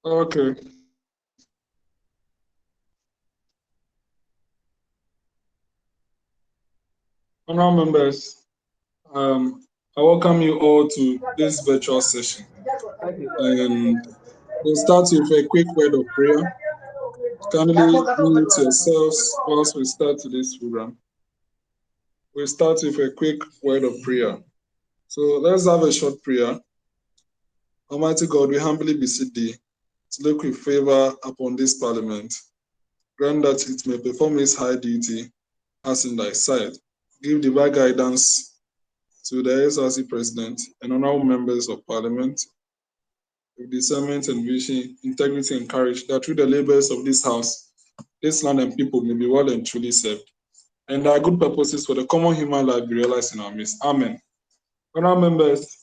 Okay. Honourable members, I welcome you all to this virtual session. And we'll start with a quick word of prayer. Kindly mute yourselves whilst we start today's program. We'll start with a quick word of prayer. So let's have a short prayer. Almighty God, we humbly beseech thee to look with favor upon this parliament. Grant that it may perform its high duty as in thy sight. Give divine guidance to the SRC president and honorable members of parliament with discernment and vision, integrity and courage, that through the labors of this house, this land and people may be well and truly served, and our good purposes for the common human life be realized in our midst. Amen. Honorable members,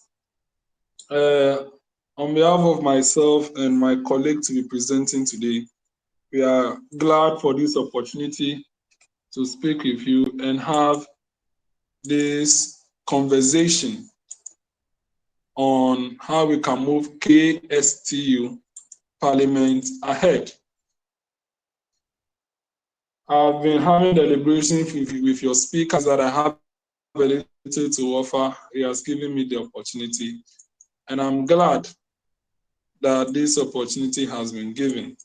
on behalf of myself and my colleague to be presenting today, we are glad for this opportunity to speak with you and have this conversation on how we can move KsTU Parliament ahead. I've been having deliberations with your speakers that I have a little to offer. He has given me the opportunity, and I'm glad that this opportunity has been given.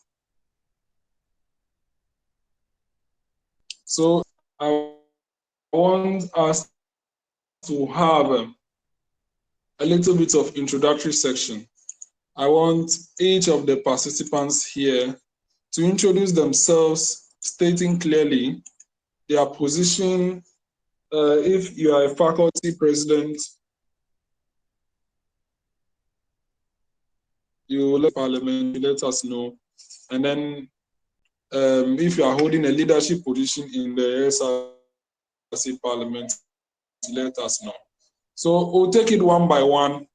So I want us to have a little bit of introductory section. I want each of the participants here to introduce themselves, stating clearly their position. If you are a faculty president, you let parliament, let us know. And then if you are holding a leadership position in the SRC parliament, let us know. So we'll take it one by one.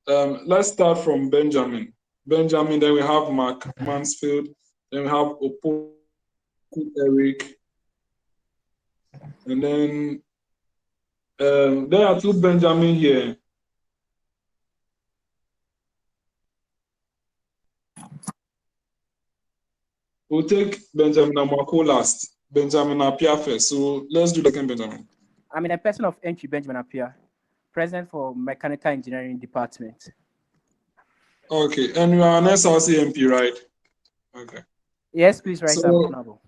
Let's start from Benjamin. Benjamin, then we have Mark Mansfield, then we have Opoku Eric, and then there are two Benjamin here. We'll take Benjamin Amwako last. Benjamin Apia first. So let's do the second Benjamin. I'm in a person of entry, Benjamin Apia, president for Mechanical Engineering Department. Okay, and you are an SRC MP, right? Okay. Yes, please rise up, Honorable.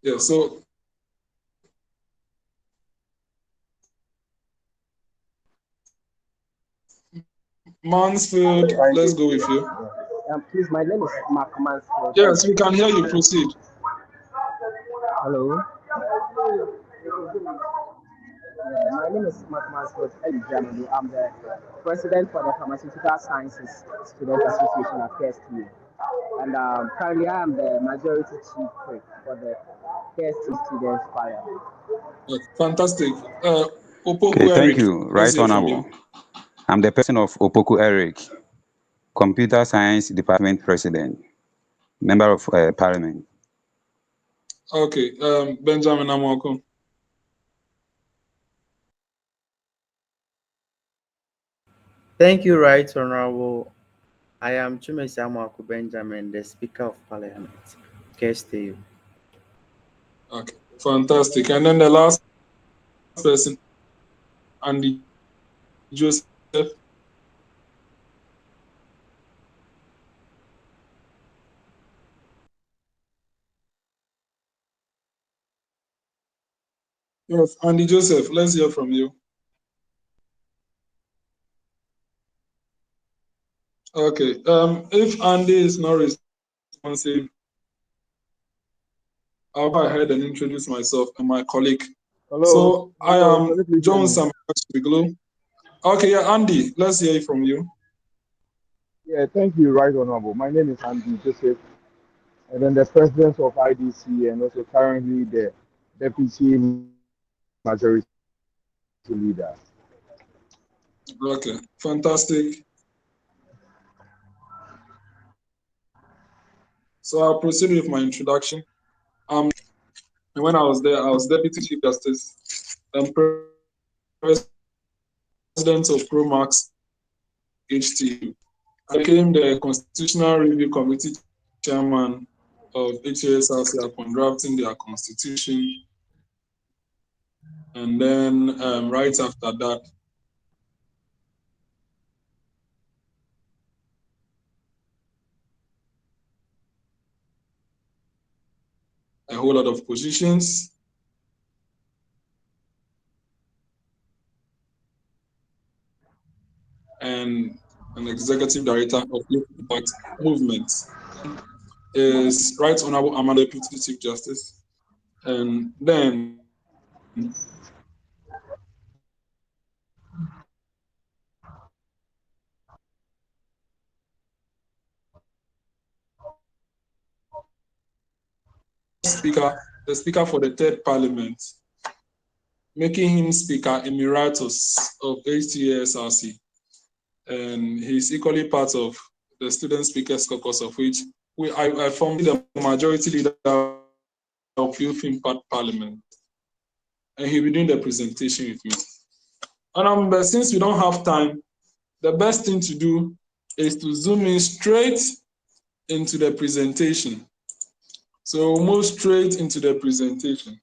Yeah, so Mansfield, let's go with you. Please, my name is Mark Mansfield. Yes, we can hear you. Proceed. Hello. My name is Mark Mansfield. I'm the president for the Pharmaceutical Sciences Student Association at KsTU. And currently, I am the majority chief for the KsTU Students Choir. Fantastic. Opoku Okay, thank Eric, you. let's Right hear from Honorable. you. I'm the person of Opoku Eric, Computer Science Department President, Member of Parliament. Okay, Benjamin Amwako. Thank you, Right Honorable. I am Chumesi Amwako Benjamin, the Speaker of Parliament. KsTU. Okay, fantastic. And then the last person, Andy Joseph. Yes, Andy Joseph, let's hear from you. Okay, if Andy is not responsive, I'll go ahead and introduce myself and my colleague. Hello. So I am John Amegashie-Viglo. Okay, yeah, Andy, let's hear from you. Yeah, thank you, Right Honorable. My name is Andy Joseph, and then the president of IDC and also currently the deputy majority leader. Okay, fantastic. So I'll proceed with my introduction. When I was there, I was Deputy Chief Justice and President president of ProMax KsTU. I became the Constitutional Review Committee chairman of HASRC upon drafting their constitution. And then right after that, a whole lot of positions. And an executive director of Local Impact Movement is Right Honorable Amanor, Deputy Chief Justice. And then the speaker for the third parliament, making him Speaker Emeritus of HTASRC. And he's equally part of the Student Speakers Caucus, of which I formed the majority leader of Youth Impact Parliament. And he'll be doing the presentation with me. And since we don't have time, the best thing to do is to zoom in straight into the presentation. So we'll move straight into the presentation.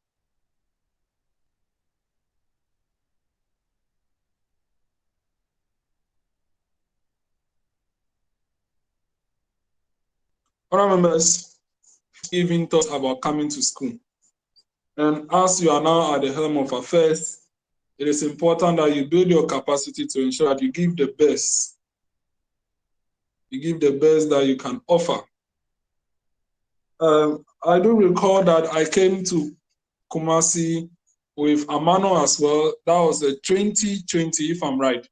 Honourable members, even thought about coming to school. And as you are now at the helm of affairs, it is important that you build your capacity to ensure that you give the best. You give the best that you can offer. I do recall that I came to Kumasi with Amanor as well. That was the 2020, if I'm right,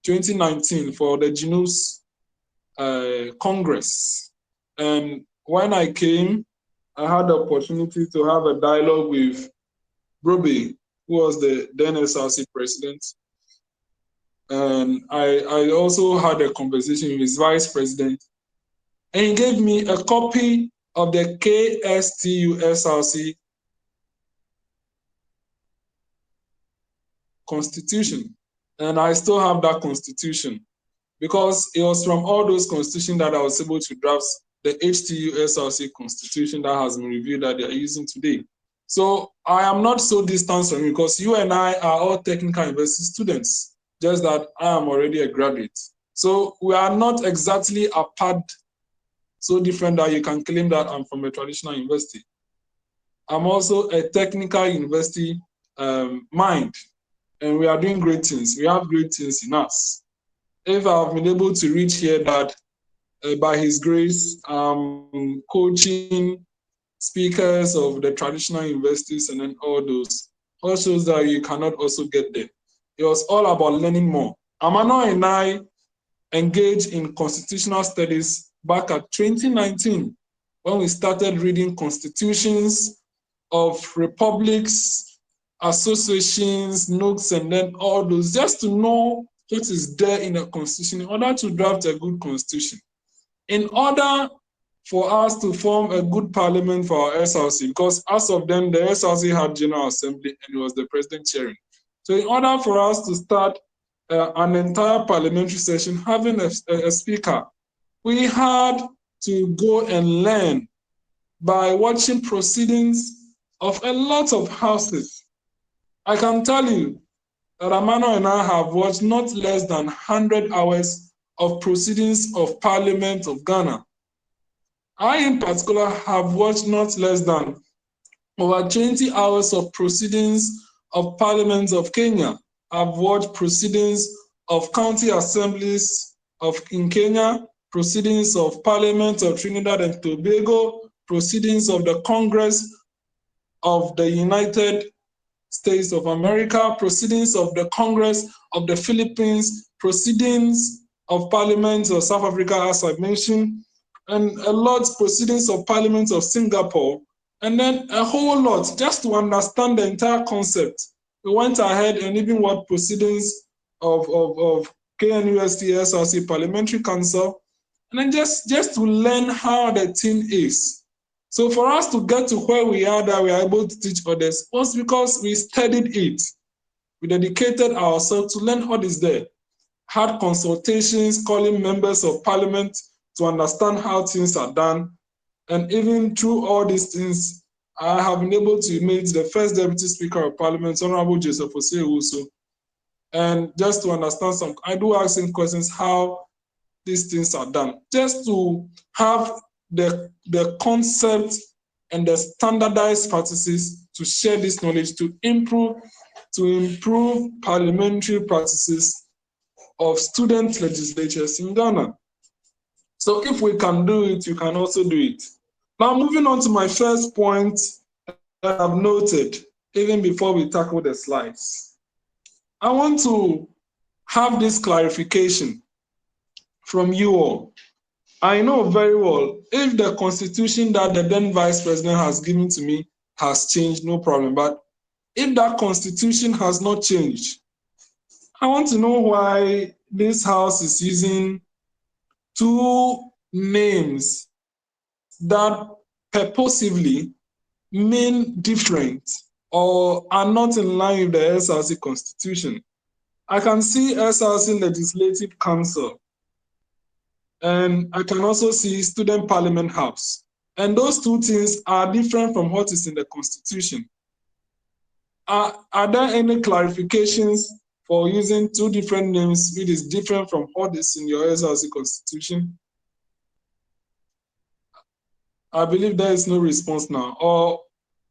2019 for the GNUS Congress. And when I came, I had the opportunity to have a dialogue with Brobe, who was the then SRC president. And I also had a conversation with his vice president. And he gave me a copy of the KsTU SRC constitution. And I still have that constitution because it was from all those constitutions that I was able to draft the HTU SRC constitution that has been reviewed that they are using today. So I am not so distant from you because you and I are all technical university students, just that I am already a graduate. So we are not exactly apart, so different that you can claim that I'm from a traditional university. I'm also a technical university mind, and we are doing great things. We have great things in us. If I've been able to reach here that by His grace, coaching speakers of the traditional universities and then all those, all shows that you cannot also get there. It was all about learning more. Amanor and I engaged in constitutional studies back at 2019 when we started reading constitutions of republics, associations, notes, and then all those, just to know what is there in a constitution in order to draft a good constitution. In order for us to form a good parliament for our SRC, because as of then, the SRC had General Assembly and it was the president chairing. So in order for us to start an entire parliamentary session having a speaker, we had to go and learn by watching proceedings of a lot of houses. I can tell you that Amanor and I have watched not less than 100 hours of proceedings of Parliament of Ghana. I, in particular, have watched not less than over 20 hours of proceedings of Parliament of Kenya. I've watched proceedings of county assemblies in Kenya, proceedings of Parliament of Trinidad and Tobago, proceedings of the Congress of the United States of America, proceedings of the Congress of the Philippines, proceedings of Parliament of South Africa, as I mentioned, and a lot proceedings of Parliament of Singapore, and then a whole lot just to understand the entire concept. We went ahead and even watched proceedings of KNUST SRC Parliamentary Council, and then just to learn how the thing is. So for us to get to where we are, that we are able to teach others, was because we studied it. We dedicated ourselves to learn what is there. Had consultations, calling members of parliament to understand how things are done. And even through all these things, I have been able to meet the first Deputy Speaker of Parliament, Honorable Joseph Osei. And just to understand some, I do ask him questions how these things are done, just to have the concept and the standardized practices to share this knowledge to improve parliamentary practices of student legislatures in Ghana. So if we can do it, you can also do it. Now, moving on to my first point that I've noted, even before we tackle the slides. I want to have this clarification from you all. I know very well, if the constitution that the then Vice President has given to me has changed, no problem. But if that constitution has not changed, I want to know why this House is using two names that purposively mean different or are not in line with the SRC constitution. I can see SRC Legislative Council, and I can also see Student Parliament House. And those two things are different from what is in the constitution. Are there any clarifications for using two different names which is different from what is in your SRC constitution? I believe there is no response now. Or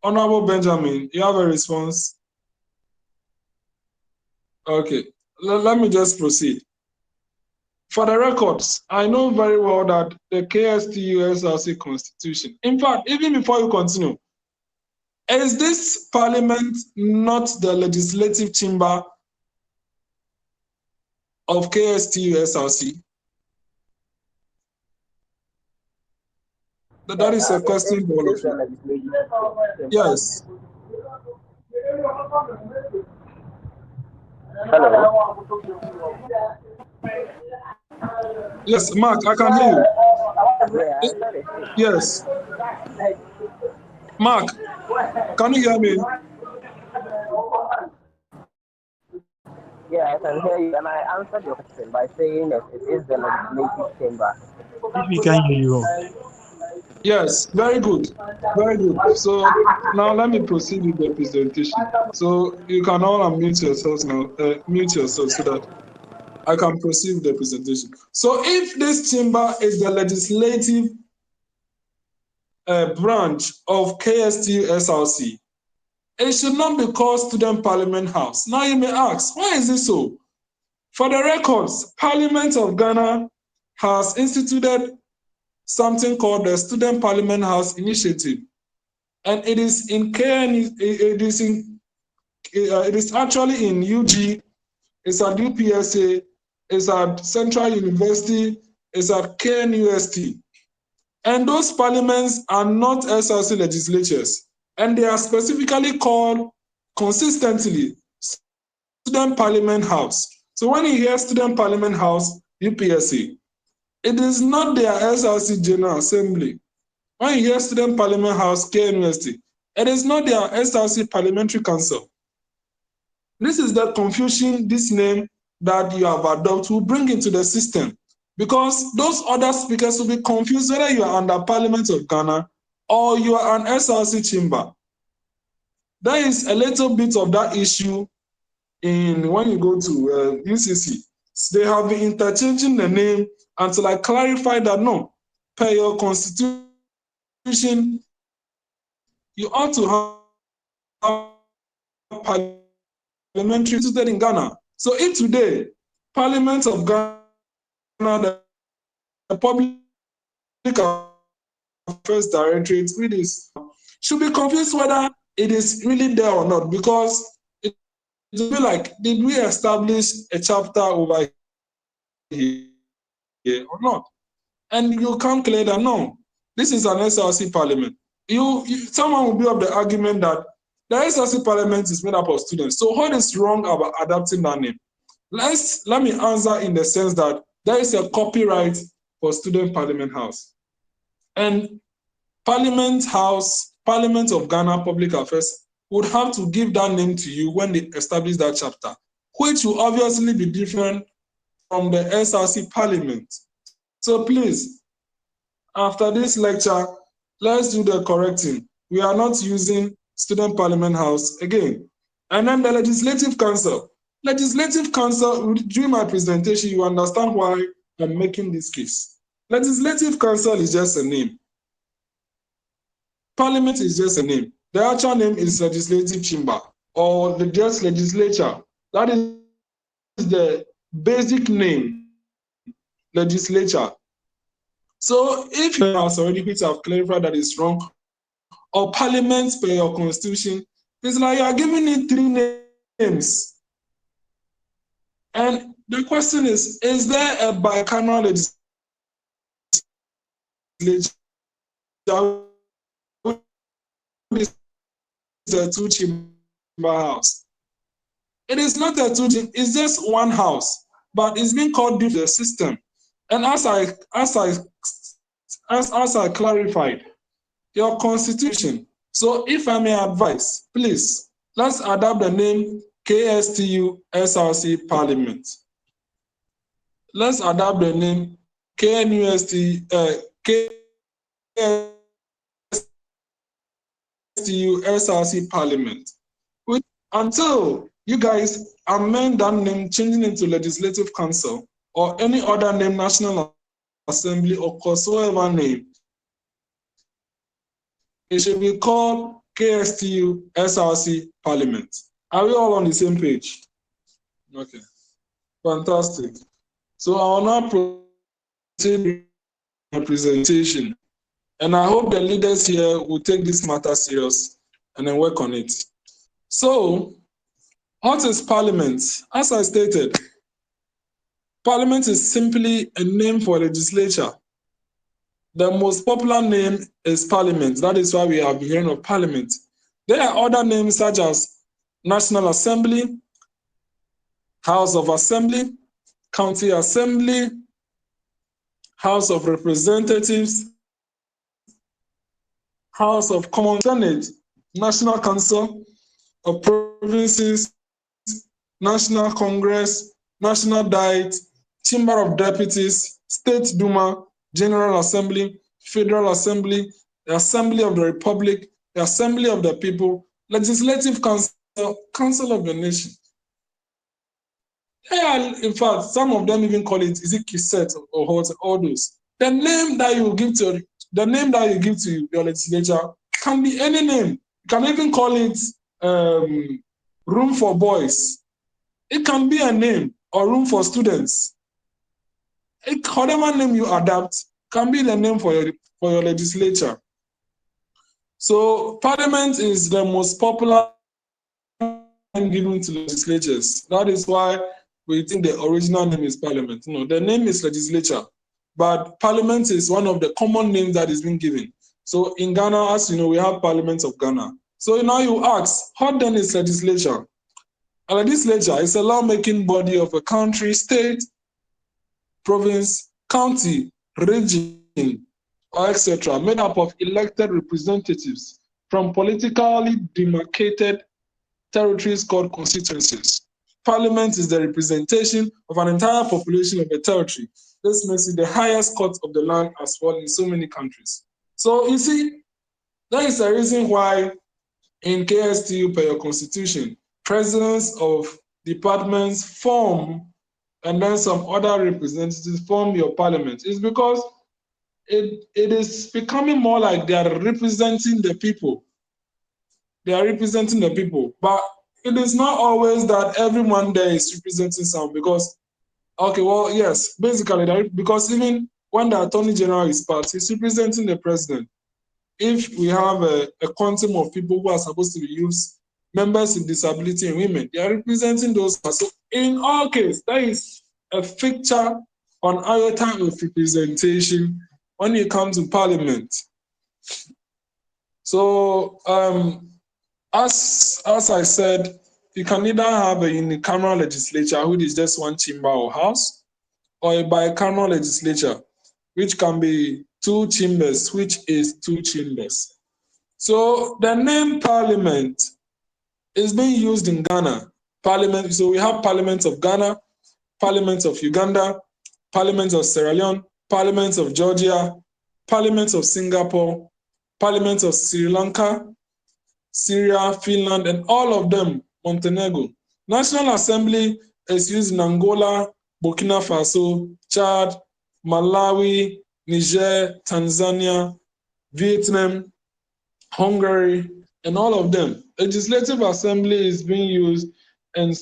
Honorable Benjamin, you have a response? Okay, let me just proceed. For the records, I know very well that the KsTU SRC constitution, in fact, even before you continue, is this parliament not the legislative chamber of KsTU SRC? That is a question for all of you. Yes. Hello. Yes, Mark, I can hear you. Yes. Mark, can you hear me? Yeah, I can hear you, and I answered your question by saying that it is the legislative chamber. We can hear you. Yes, very good. Very good. So now let me proceed with the presentation. So you can all unmute yourselves now, mute yourselves so that I can proceed with the presentation. So if this chamber is the legislative branch of KsTU SRC, it should not be called Student Parliament House. Now you may ask, why is it so? For the records, Parliament of Ghana has instituted something called the Student Parliament House Initiative, and it is in KN, it is actually in UG, it's at UPSA, it's at Central University, it's at KNUST. And those parliaments are not SRC legislatures, and they are specifically called consistently Student Parliament House. So when you hear Student Parliament House, UPSA, it is not their SRC General Assembly. When you hear Student Parliament House, KNUST, it is not their SRC Parliamentary Council. This is the confusion this name that you have adopted will bring into the system, because those other speakers will be confused whether you are under Parliament of Ghana or you are an SRC chamber. There is a little bit of that issue in when you go to UCC. They have been interchanging the name until I clarify that no, per your constitution, you ought to have parliamentary instituted in Ghana. So if today, Parliament of Ghana, the Public Affairs Directorate, with this, should be confused whether it is really there or not, because it will be like, did we establish a chapter over here or not? And you can't clear that, no, this is an SRC parliament. Someone will be of the argument that the SRC parliament is made up of students. So what is wrong about adapting that name? Let me answer in the sense that there is a copyright for Student Parliament House. And Parliament House, Parliament of Ghana Public Affairs would have to give that name to you when they establish that chapter, which will obviously be different from the SRC Parliament. So please, after this lecture, let's do the correcting. We are not using Student Parliament House again. And then the Legislative Council. Legislative Council, during my presentation, you understand why I'm making this case. Legislative Council is just a name. Parliament is just a name. The actual name is Legislative Chamber or the just legislature. That is the basic name, legislature. So if you have already, which I've clarified that is wrong, or parliament per your constitution, it's like you are giving it three names. And the question is there a bicameral legislature which is a two-chamber house? It is not a two-chamber, it's just one house, but it's being called different system. And as I clarified, your constitution. So if I may advise, please, let's adopt the name KsTU SRC Parliament. Let's adopt the name KSTU SRC Parliament. Until you guys amend that name, changing it to Legislative Council or any other name, National Assembly or whatsoever name, it should be called KsTU SRC Parliament. Are we all on the same page? Okay, fantastic. So I will now proceed with my presentation. And I hope the leaders here will take this matter serious and then work on it. So, what is Parliament? As I stated, Parliament is simply a name for legislature. The most popular name is Parliament. That is why we have been hearing of Parliament. There are other names such as National Assembly, House of Assembly, County Assembly, House of Representatives, House of Common Senate, National Council of Provinces, National Congress, National Diet, Chamber of Deputies, State Duma, General Assembly, Federal Assembly, the Assembly of the Republic, the Assembly of the People, Legislative Council, Council of the Nation. Yeah, in fact, some of them even call it, is it KsTU or all those. The name that you give to your legislature can be any name. You can even call it Room for Boys. It can be a name, or Room for Students. Whatever name you adapt can be the name for your legislature. So Parliament is the most popular name given to legislatures. That is why we think the original name is Parliament. No, the name is legislature, but Parliament is one of the common names that is being given. So in Ghana, as you know, we have Parliament of Ghana. So now you ask, what then is legislature? A legislature is a lawmaking body of a country, state, province, county, region, or etc., made up of elected representatives from politically demarcated territories called constituencies. Parliament is the representation of an entire population of a territory. This makes it the highest court of the land as well in so many countries. So you see, that is the reason why in KsTU per your constitution, presidents of departments form and then some other representatives form your parliament. It's because it is becoming more like they are representing the people. They are representing the people. But it is not always that everyone there is representing some because, okay, well, yes, basically, because even when the Attorney General is part, he's representing the president. If we have a quantum of people who are supposed to be youths, members with disability and women, they are representing those. So in all cases, that is a fixture on iota of representation when it comes to Parliament. So as I said, you can either have a unicameral legislature, which is just one chamber or house, or a bicameral legislature, which can be two chambers, which is two chambers. So the name Parliament It's being used in Ghana. Parliament. So we have Parliament of Ghana, Parliament of Uganda, Parliament of Sierra Leone, Parliament of Georgia, Parliament of Singapore, Parliament of Sri Lanka, Syria, Finland, and all of them, Montenegro. National Assembly is used in Angola, Burkina Faso, Chad, Malawi, Niger, Tanzania, Vietnam, Hungary, and all of them. Legislative Assembly is being used in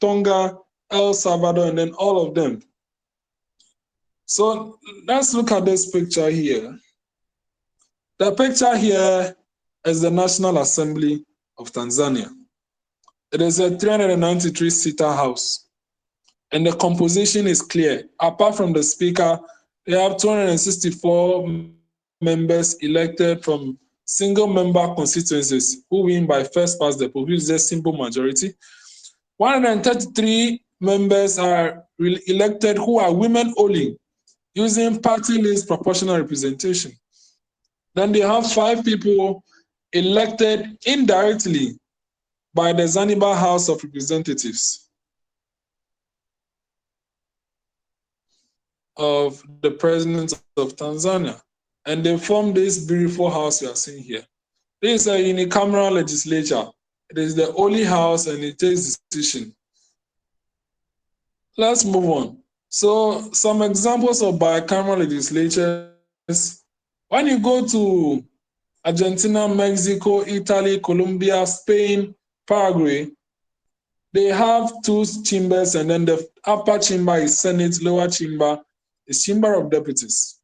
Tonga, El Salvador, and then all of them. So let's look at this picture here. The picture here is the National Assembly of Tanzania. It is a 393-seater house, and the composition is clear. Apart from the speaker, they have 264 members elected from single-member constituencies who win by first past the poll, which is a simple majority. 133 members are elected who are women only, using party list proportional representation. Then they have 5 people elected indirectly by the Zanzibar House of Representatives of the President of Tanzania. And they form this beautiful house you are seeing here. This is a unicameral legislature. It is the only house and it takes decision. Let's move on. So some examples of bicameral legislatures. When you go to Argentina, Mexico, Italy, Colombia, Spain, Paraguay, they have 2 chambers, and then the upper chamber is Senate, lower chamber is Chamber of Deputies.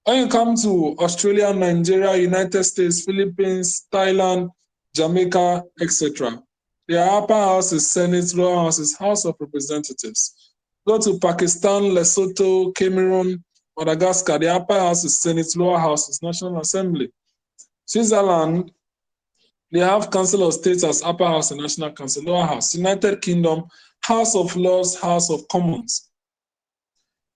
When you come to Australia, Nigeria, United States, Philippines, Thailand, Jamaica, etc., their upper house is Senate, lower house is House of Representatives. Go to Pakistan, Lesotho, Cameroon, Madagascar, the upper house is Senate, lower house is National Assembly. Switzerland, they have Council of States as upper house and National Council, lower house. United Kingdom, House of Lords, House of Commons.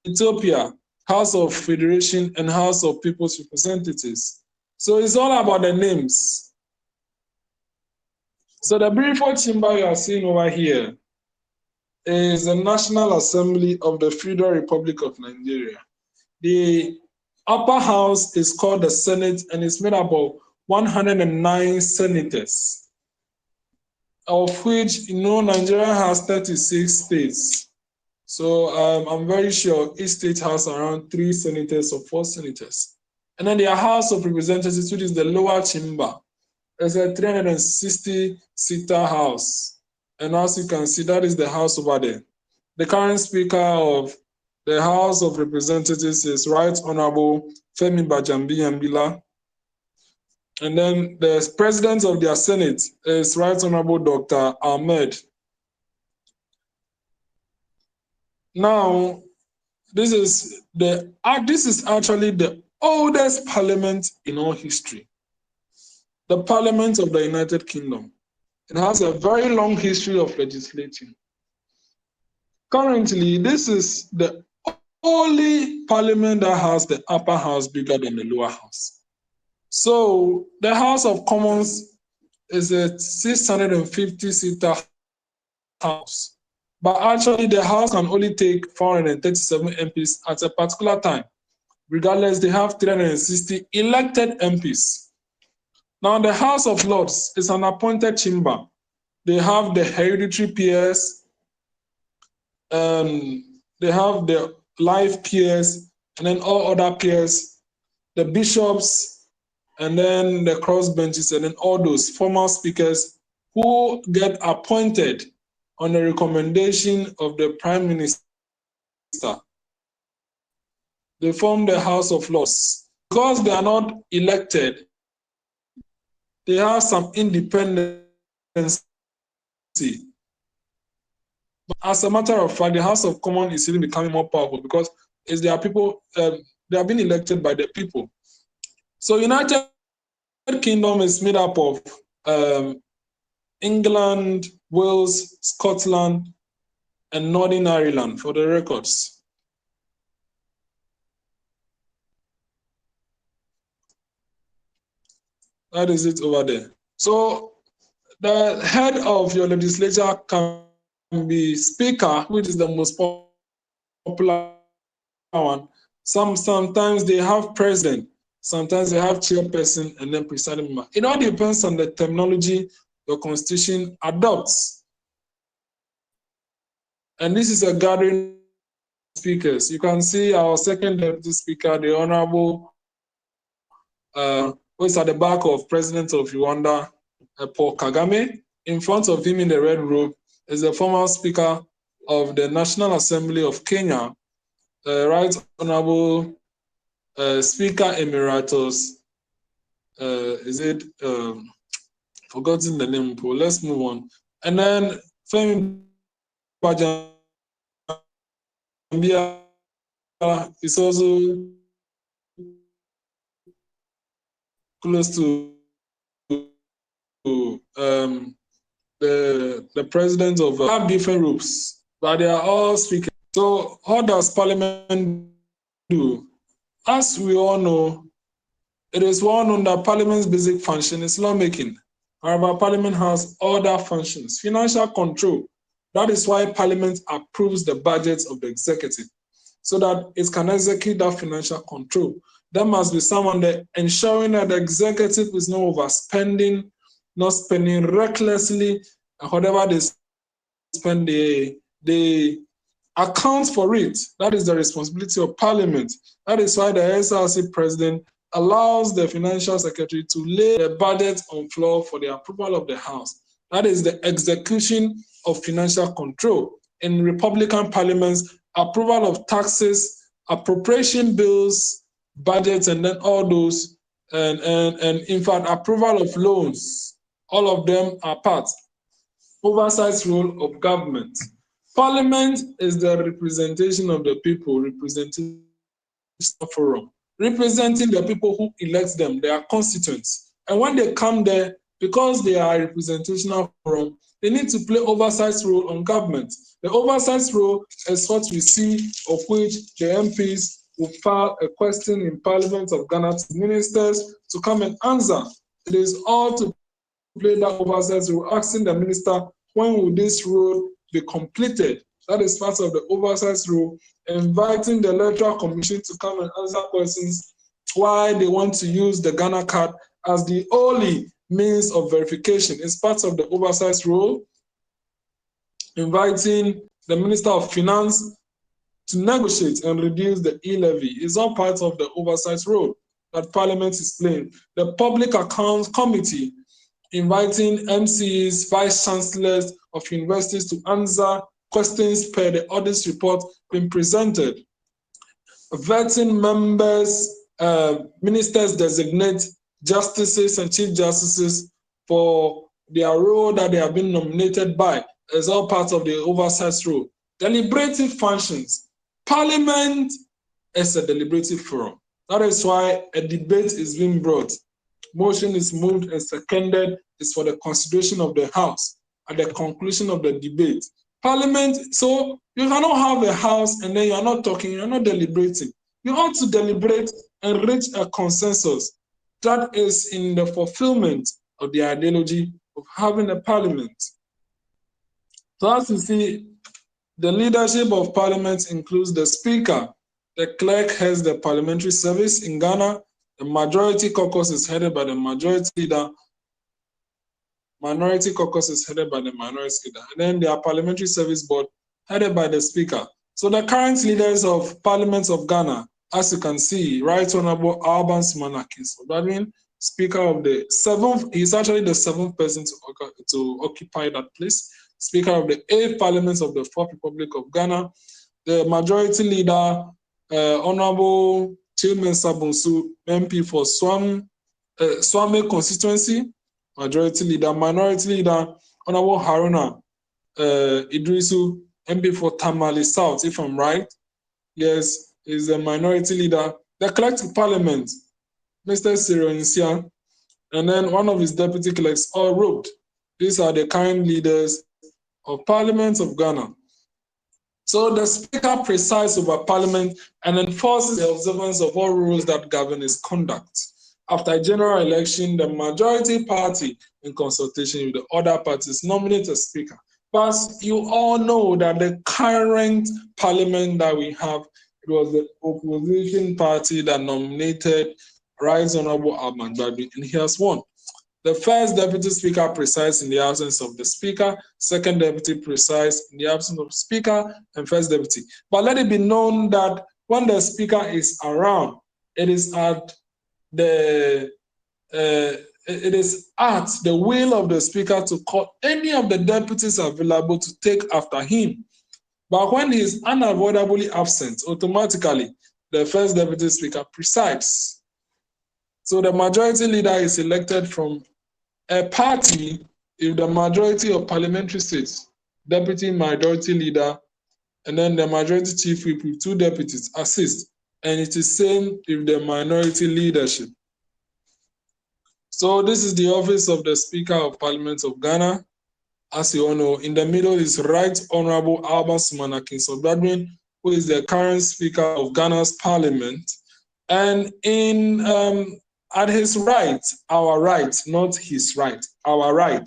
Ethiopia, House of Federation and House of People's Representatives. So it's all about the names. So the beautiful chamber you are seeing over here is the National Assembly of the Federal Republic of Nigeria. The upper house is called the Senate and it's made up of 109 senators, of which, Nigeria has 36 states. So I'm very sure each state has around 3 senators or 4 senators. And then their House of Representatives, which is the lower chamber, is a 360-seater house. And as you can see, that is the house over there. The current Speaker of the House of Representatives is Right Honorable Femi Bajambi-Yambila. And then the President of their Senate is Right Honorable Dr. Ahmed. Now, this is actually the oldest parliament in all history. The Parliament of the United Kingdom. It has a very long history of legislating. Currently, this is the only parliament that has the upper house bigger than the lower house. So the House of Commons is a 650-seater house. But actually, the House can only take 437 MPs at a particular time. Regardless, they have 360 elected MPs. Now, the House of Lords is an appointed chamber. They have the hereditary peers, they have the life peers, and then all other peers, the bishops, and then the crossbenches, and then all those former speakers who get appointed on the recommendation of the Prime Minister. They form the House of Lords. Because they are not elected, they have some independence. But as a matter of fact, the House of Commons is even becoming more powerful because it's their people, they have been elected by the people. So United Kingdom is made up of England, Wales, Scotland, and Northern Ireland for the records. That is it over there. So the head of your legislature can be speaker, which is the most popular one. Sometimes they have president, sometimes they have chairperson, and then presiding member. It all depends on the terminology your constitution adopts. And this is a gathering of speakers. You can see our second deputy speaker, the Honorable, who is at the back of President of Rwanda, Paul Kagame. In front of him in the red robe is the former Speaker of the National Assembly of Kenya, Right Honorable Speaker Emeritus. Is it forgotten the name? Paul. Let's move on. And then Femi Bajambia is also close to the president of have different groups, but they are all speakers. So how does Parliament do? As we all know, it is well known that Parliament's basic function is lawmaking. However, Parliament has other functions. Financial control. That is why Parliament approves the budgets of the executive, so that it can execute that financial control. There must be someone there ensuring that the executive is not overspending, not spending recklessly, and whatever they spend, they account for it. That is the responsibility of Parliament. That is why the SRC president allows the financial secretary to lay the budget on floor for the approval of the House. That is the execution of financial control. In Republican parliaments, approval of taxes, appropriation bills, budgets, and then all those, and in fact, approval of loans, all of them are part. Oversight role of government. Parliament is the representation of the people, representation forum, representing the people who elect them, their constituents. And when they come there, because they are a representational forum, they need to play oversight role on government. The oversight role is what we see, of which the MPs will file a question in Parliament of Ghana to ministers to come and answer. It is all to play that oversight role, asking the minister, when will this role be completed? That is part of the oversight role, inviting the electoral commission to come and answer questions why they want to use the Ghana card as the only means of verification. It's part of the oversight role, inviting the Minister of Finance to negotiate and reduce the e-levy. Is all part of the oversight role that Parliament is playing. The Public Accounts Committee, inviting MCs, vice chancellors of universities to answer questions per the audit report being presented. Vetting members, ministers designate justices and chief justices for their role that they have been nominated by. Is all part of the oversight role. Deliberative functions. Parliament is a deliberative forum. That is why a debate is being brought. Motion is moved and seconded is for the consideration of the House at the conclusion of the debate. Parliament, so you cannot have a House and then you are not talking, you are not deliberating. You ought to deliberate and reach a consensus. That is in the fulfillment of the ideology of having a Parliament. So as you see, the leadership of Parliament includes the Speaker. The clerk heads the parliamentary service in Ghana. The majority caucus is headed by the majority leader. Minority caucus is headed by the minority leader. And then their parliamentary service board headed by the Speaker. So the current leaders of Parliament of Ghana, as you can see, Right Honorable Alban Sumanakis, that means Speaker of the seventh, he's actually the seventh person to occupy that place. Speaker of the 8th Parliament of the 4th Republic of Ghana. The majority leader, Honorable Chilmen Sabunsu, MP for Swame constituency, majority leader. Minority leader, Honorable Haruna Idrisu, MP for Tamale South, if I'm right. Yes, is the minority leader. The collective parliament, Mr. Cyril Nsia, and then one of his deputy clerks, all robed. These are the current leaders of Parliament of Ghana. So the Speaker presides over Parliament and enforces the observance of all rules that govern its conduct. after general election, the majority party, in consultation with the other parties, nominate a speaker. But you all know that the current parliament that we have, it was the opposition party that nominated Right Honorable Amanor, and he has won. The first deputy speaker presides in the absence of the speaker, second deputy presides in the absence of the speaker, and first deputy. But let it be known that when the speaker is around, it is at the will of the speaker to call any of the deputies available to take after him. But when he is unavoidably absent, automatically the first deputy speaker presides. So the majority leader is elected from a party if the majority of parliamentary seats, deputy majority leader, and then the majority chief whip with 2 deputies assist. And it is same if the minority leadership. So this is the office of the Speaker of Parliament of Ghana. As you all know, in the middle is Right Honorable Alba Sumana Kinsobadwin, who is the current Speaker of Ghana's Parliament. And in at his right, our right, not his right, our right,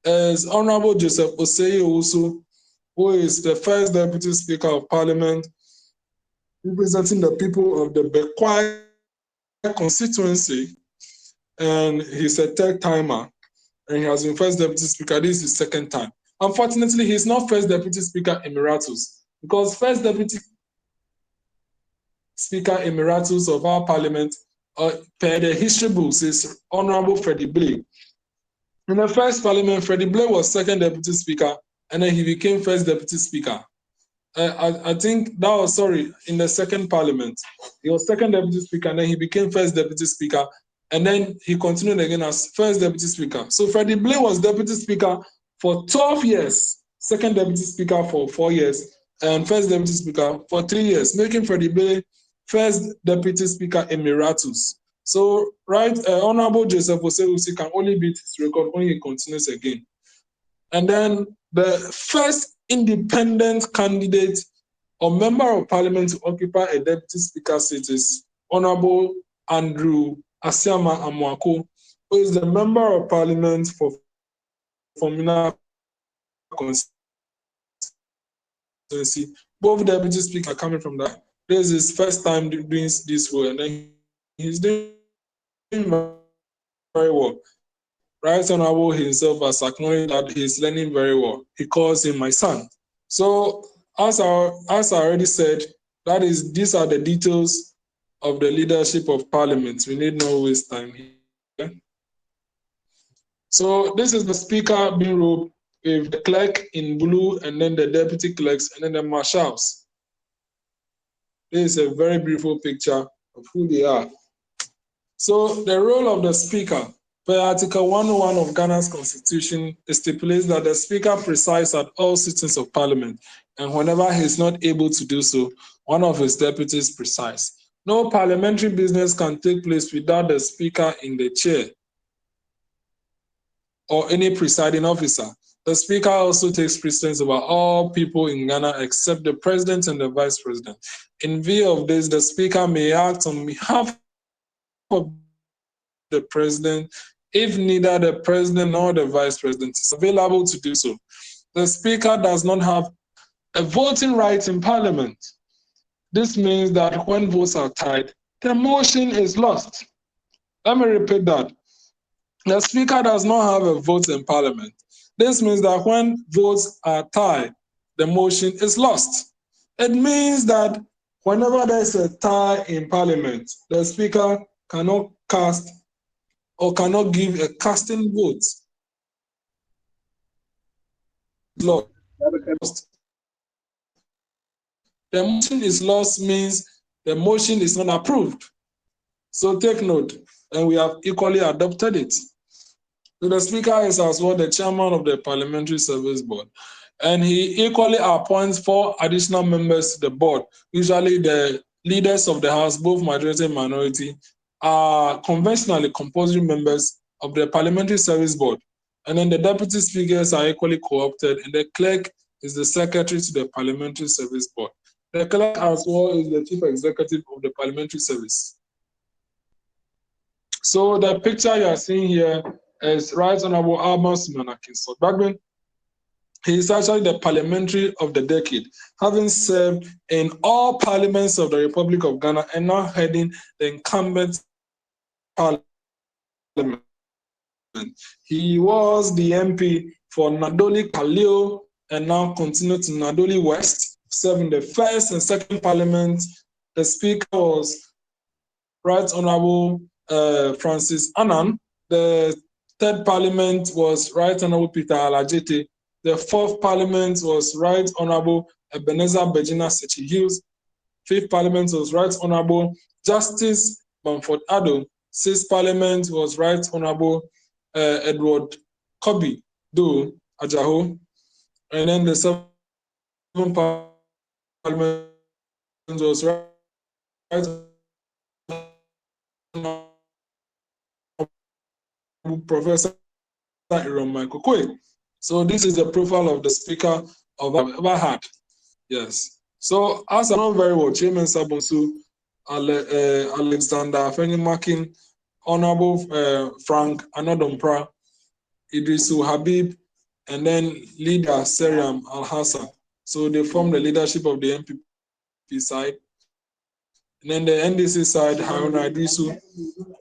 is Honorable Joseph Osei Owusu, who is the first Deputy Speaker of Parliament, representing the people of the Bekwai constituency. And he's a third timer, and he has been first deputy speaker. This is his second time. Unfortunately, he's not first deputy speaker emeritus, because first deputy speaker emeritus of our parliament, per the history books, is Honorable Freddie Blay. In the first parliament, Freddie Blay was second deputy speaker, and then he became first deputy speaker. I think that was, in the second parliament. He was second deputy speaker, and then he became first deputy speaker. And then he continued again as first deputy speaker. So Freddie Blay was deputy speaker for 12 years, second deputy speaker for 4 years, and first deputy speaker for 3 years, making Freddie Blay first deputy speaker emeritus. So, Honorable Joseph Osei can only beat his record when he continues again. And then the first independent candidate or member of parliament to occupy a deputy speaker seat is Honorable Andrew Asiama Amoako, who is the member of parliament for Formina constituency. Both deputy speakers are coming from that. This is his first time doing this role, and then he's doing very well. Right Honorable himself has acknowledged that he's learning very well. He calls him my son. So as I already said, these are the details of the leadership of parliament. We need no waste time here. So this is the speaker being robed with the clerk in blue, and then the deputy clerks, and then the marshals. This is a very beautiful picture of who they are. So the role of the speaker, per Article 101 of Ghana's Constitution, stipulates that the speaker presides at all sittings of parliament, and whenever he is not able to do so, one of his deputies presides. No parliamentary business can take place without the speaker in the chair or any presiding officer. The speaker also takes precedence over all people in Ghana except the president and the vice president. In view of this, the speaker may act on behalf of the president if neither the president nor the vice president is available to do so. The speaker does not have a voting right in parliament. This means that when votes are tied, the motion is lost. Let me repeat that. The speaker does not have a vote in parliament. This means that when votes are tied, the motion is lost. It means that whenever there's a tie in parliament, the speaker cannot cast or cannot give a casting vote. Lost. The motion is lost means the motion is not approved. So take note, and we have equally adopted it. So the speaker is as well the chairman of the Parliamentary Service Board, and he equally appoints 4 additional members to the board. Usually the leaders of the House, both majority and minority, are conventionally compulsory members of the Parliamentary Service Board. And then the deputy speakers are equally co-opted, and the clerk is the secretary to the Parliamentary Service Board. The clerk as well is the chief executive of the Parliamentary Service. So the picture you are seeing here is Right Honorable Amos Bagman. He is actually the parliamentary of the decade, having served in all parliaments of the Republic of Ghana and now heading the incumbent parliament. He was the MP for Nadoli Kaleo and now continued to Nadoli West, serving the first and second parliament. The speaker was Right Honorable Francis Annan. The third parliament was Right Honorable Peter Alajete. The fourth parliament was Right Honorable Ebenezer Bejina Sechi Hughes. Fifth parliament was Right Honorable Justice Bamford Addo. Sixth parliament was Right Honorable Edward Kobi Do Ajaho. And then the seventh parliament was Right Honorable Professor Iron Michael Kwe. So this is the profile of the speaker of I've ever had. Yes. So as I know very well, Chairman Sabonsu, Alexander Fenyimakin, Honorable Frank Anodompra, Idrisu Habib, and then leader Seriam Al Hassan. So they form the leadership of the MPP side. And then the NDC side, Haruna Idrisu,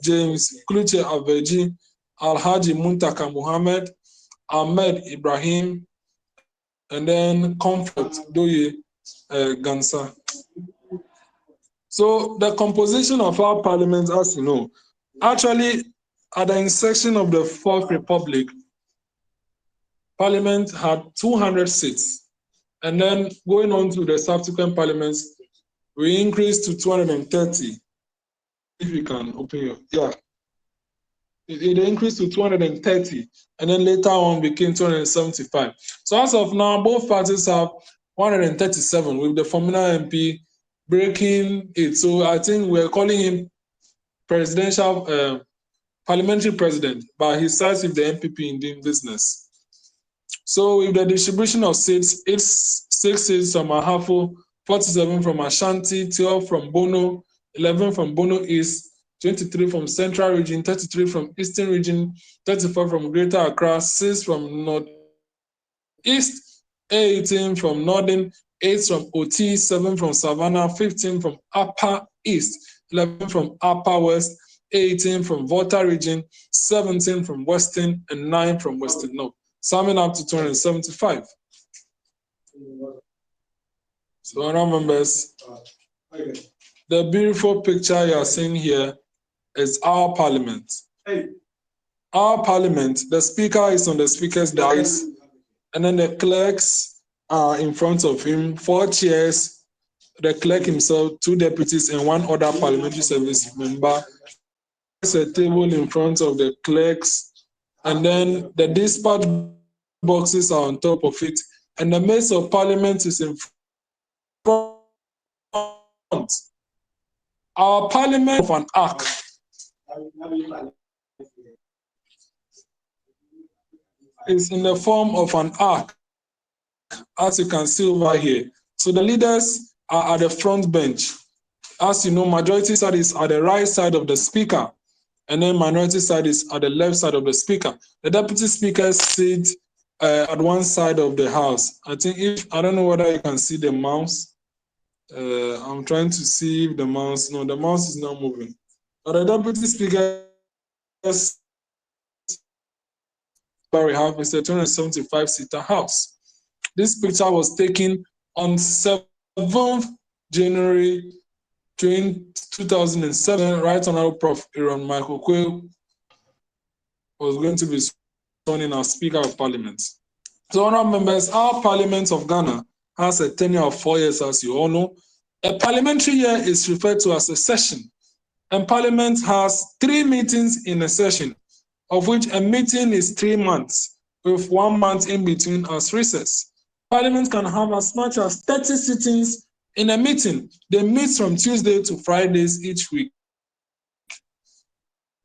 James Kluche Aveji, Alhaji Muntaka Muhammad, Ahmed Ibrahim, and then Comfort Doye Gansa. So the composition of our parliament, as you know, actually at the inception of the Fourth Republic, Parliament had 200 seats. And then going on to the subsequent parliaments, we increased to 230. If you can open your, yeah. It increased to 230, and then later on became 275. So as of now, both parties have 137 with the former MP breaking it. So I think we're calling him presidential parliamentary president, but he starts with the MPP in doing business. So with the distribution of seats, it's 6 seats from Ahafo, 47 from Ashanti, 12 from Bono, 11 from Bono East, 23 from Central Region, 33 from Eastern Region, 34 from Greater Accra, 6 from North East, 18 from Northern, 8 from OT, 7 from Savannah, 15 from Upper East, 11 from Upper West, 18 from Volta Region, 17 from Western, and 9 from Western North, summing up to 275. So, honorable members, the beautiful picture you are seeing here is our parliament. Our parliament, the speaker is on the speaker's dais, and then the clerks are in front of him, 4 chairs, the clerk himself, 2 deputies, and 1 other parliamentary service member. There's a table in front of the clerks, and then the dispatch boxes are on top of it, and the mace of parliament is in front. Our parliament of an ark. Is in the form of an ark, as you can see over here. So the leaders are at the front bench. As you know, majority side is at the right side of the speaker, and then minority side is at the left side of the speaker. The deputy speakers sit at one side of the house. I don't know whether you can see the mouse. I'm trying to see if the mouse, no, the mouse is not moving. But the deputy speakers we have is a 275-seater house. This picture was taken on 7th January 2007. Right Honorable Prof. Aaron Michael Kwe was going to be sworn in as Speaker of Parliament. So, honorable members, our Parliament of Ghana has a tenure of 4 years, as you all know. A parliamentary year is referred to as a session, and Parliament has 3 meetings in a session, of which a meeting is 3 months, with 1 month in between as recess. Parliament can have as much as 30 sittings in a meeting. They meet from Tuesday to Fridays each week.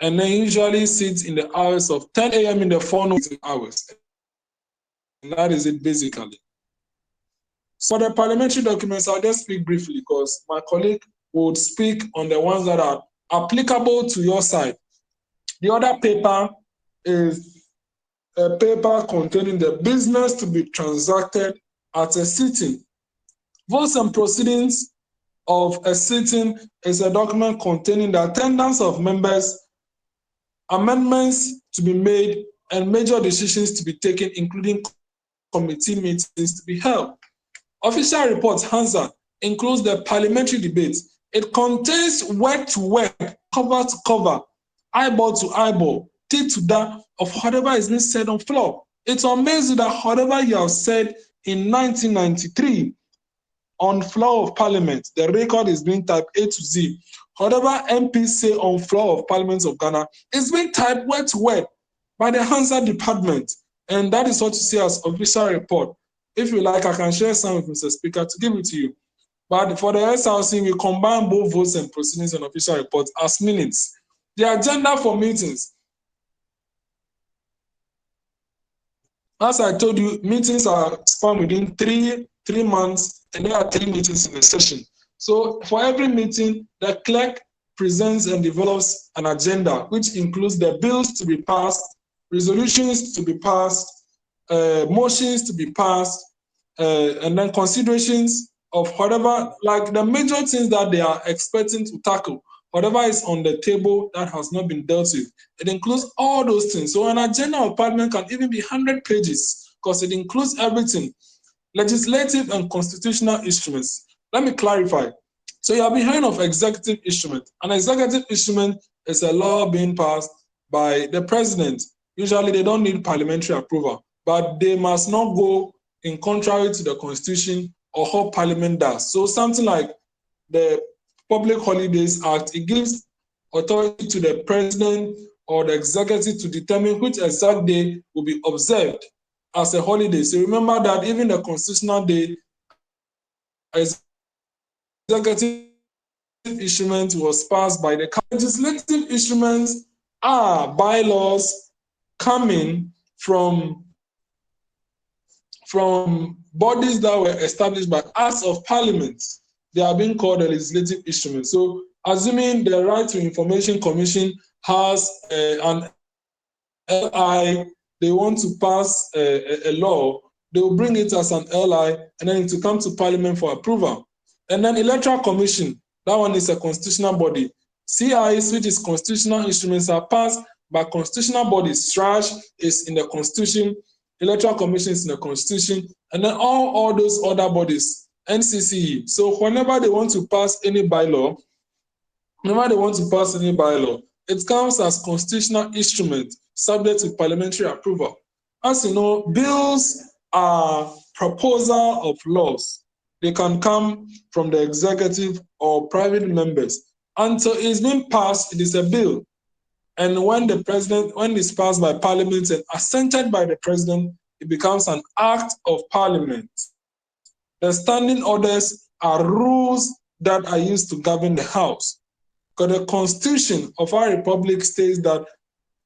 And they usually sit in the hours of 10 a.m. in the forenoon hours. And that is it basically. So the parliamentary documents, I'll just speak briefly because my colleague would speak on the ones that are applicable to your side. The other paper is a paper containing the business to be transacted at a sitting. Votes and proceedings of a sitting is a document containing the attendance of members, amendments to be made, and major decisions to be taken, including committee meetings to be held. Official reports, Hansa, includes the parliamentary debate. It contains word to word, cover to cover, eyeball to eyeball, tit to that of whatever is being said on floor. It's amazing that whatever you have said in 1993 on floor of parliament, the record is being typed A to Z. Whatever MPs say on floor of parliament of Ghana is being typed word to word by the Hansa department. And that is what you see as official report. If you like, I can share some with Mr. Speaker to give it to you. But for the SRC, we combine both votes and proceedings and official reports as minutes. The agenda for meetings. As I told you, meetings are spanned within three months, and there are 3 meetings in a session. So for every meeting, the clerk presents and develops an agenda, which includes the bills to be passed, resolutions to be passed, motions to be passed, and then considerations of whatever, like the major things that they are expecting to tackle, whatever is on the table that has not been dealt with. It includes all those things. So an agenda of parliament can even be 100 pages because it includes everything. Legislative and constitutional instruments. Let me clarify. So you have been hearing of executive instrument. An executive instrument is a law being passed by the president. Usually they don't need parliamentary approval, but they must not go in contrary to the constitution or how parliament does. So something like the Public Holidays Act, it gives authority to the president or the executive to determine which exact day will be observed as a holiday. So remember that even the constitutional day, executive instrument was passed by the legislative instruments are bylaws coming from bodies that were established by Acts of Parliament. They are being called the legislative instruments. So assuming the Right to Information Commission has an LI, they want to pass a law, they will bring it as an LI and then it will come to Parliament for approval. And then Electoral Commission, that one is a constitutional body. CIs, which is constitutional instruments, are passed by constitutional bodies. SPH is in the Constitution, Electoral Commission is in the Constitution, and then all those other bodies, NCCE. So whenever they want to pass any bylaw, it comes as constitutional instrument subject to parliamentary approval. As you know, bills are proposal of laws. They can come from the executive or private members. Until it's been passed, it is a bill. And when it's passed by parliament and assented by the president, it becomes an act of parliament. The standing orders are rules that are used to govern the house. Because the constitution of our republic states that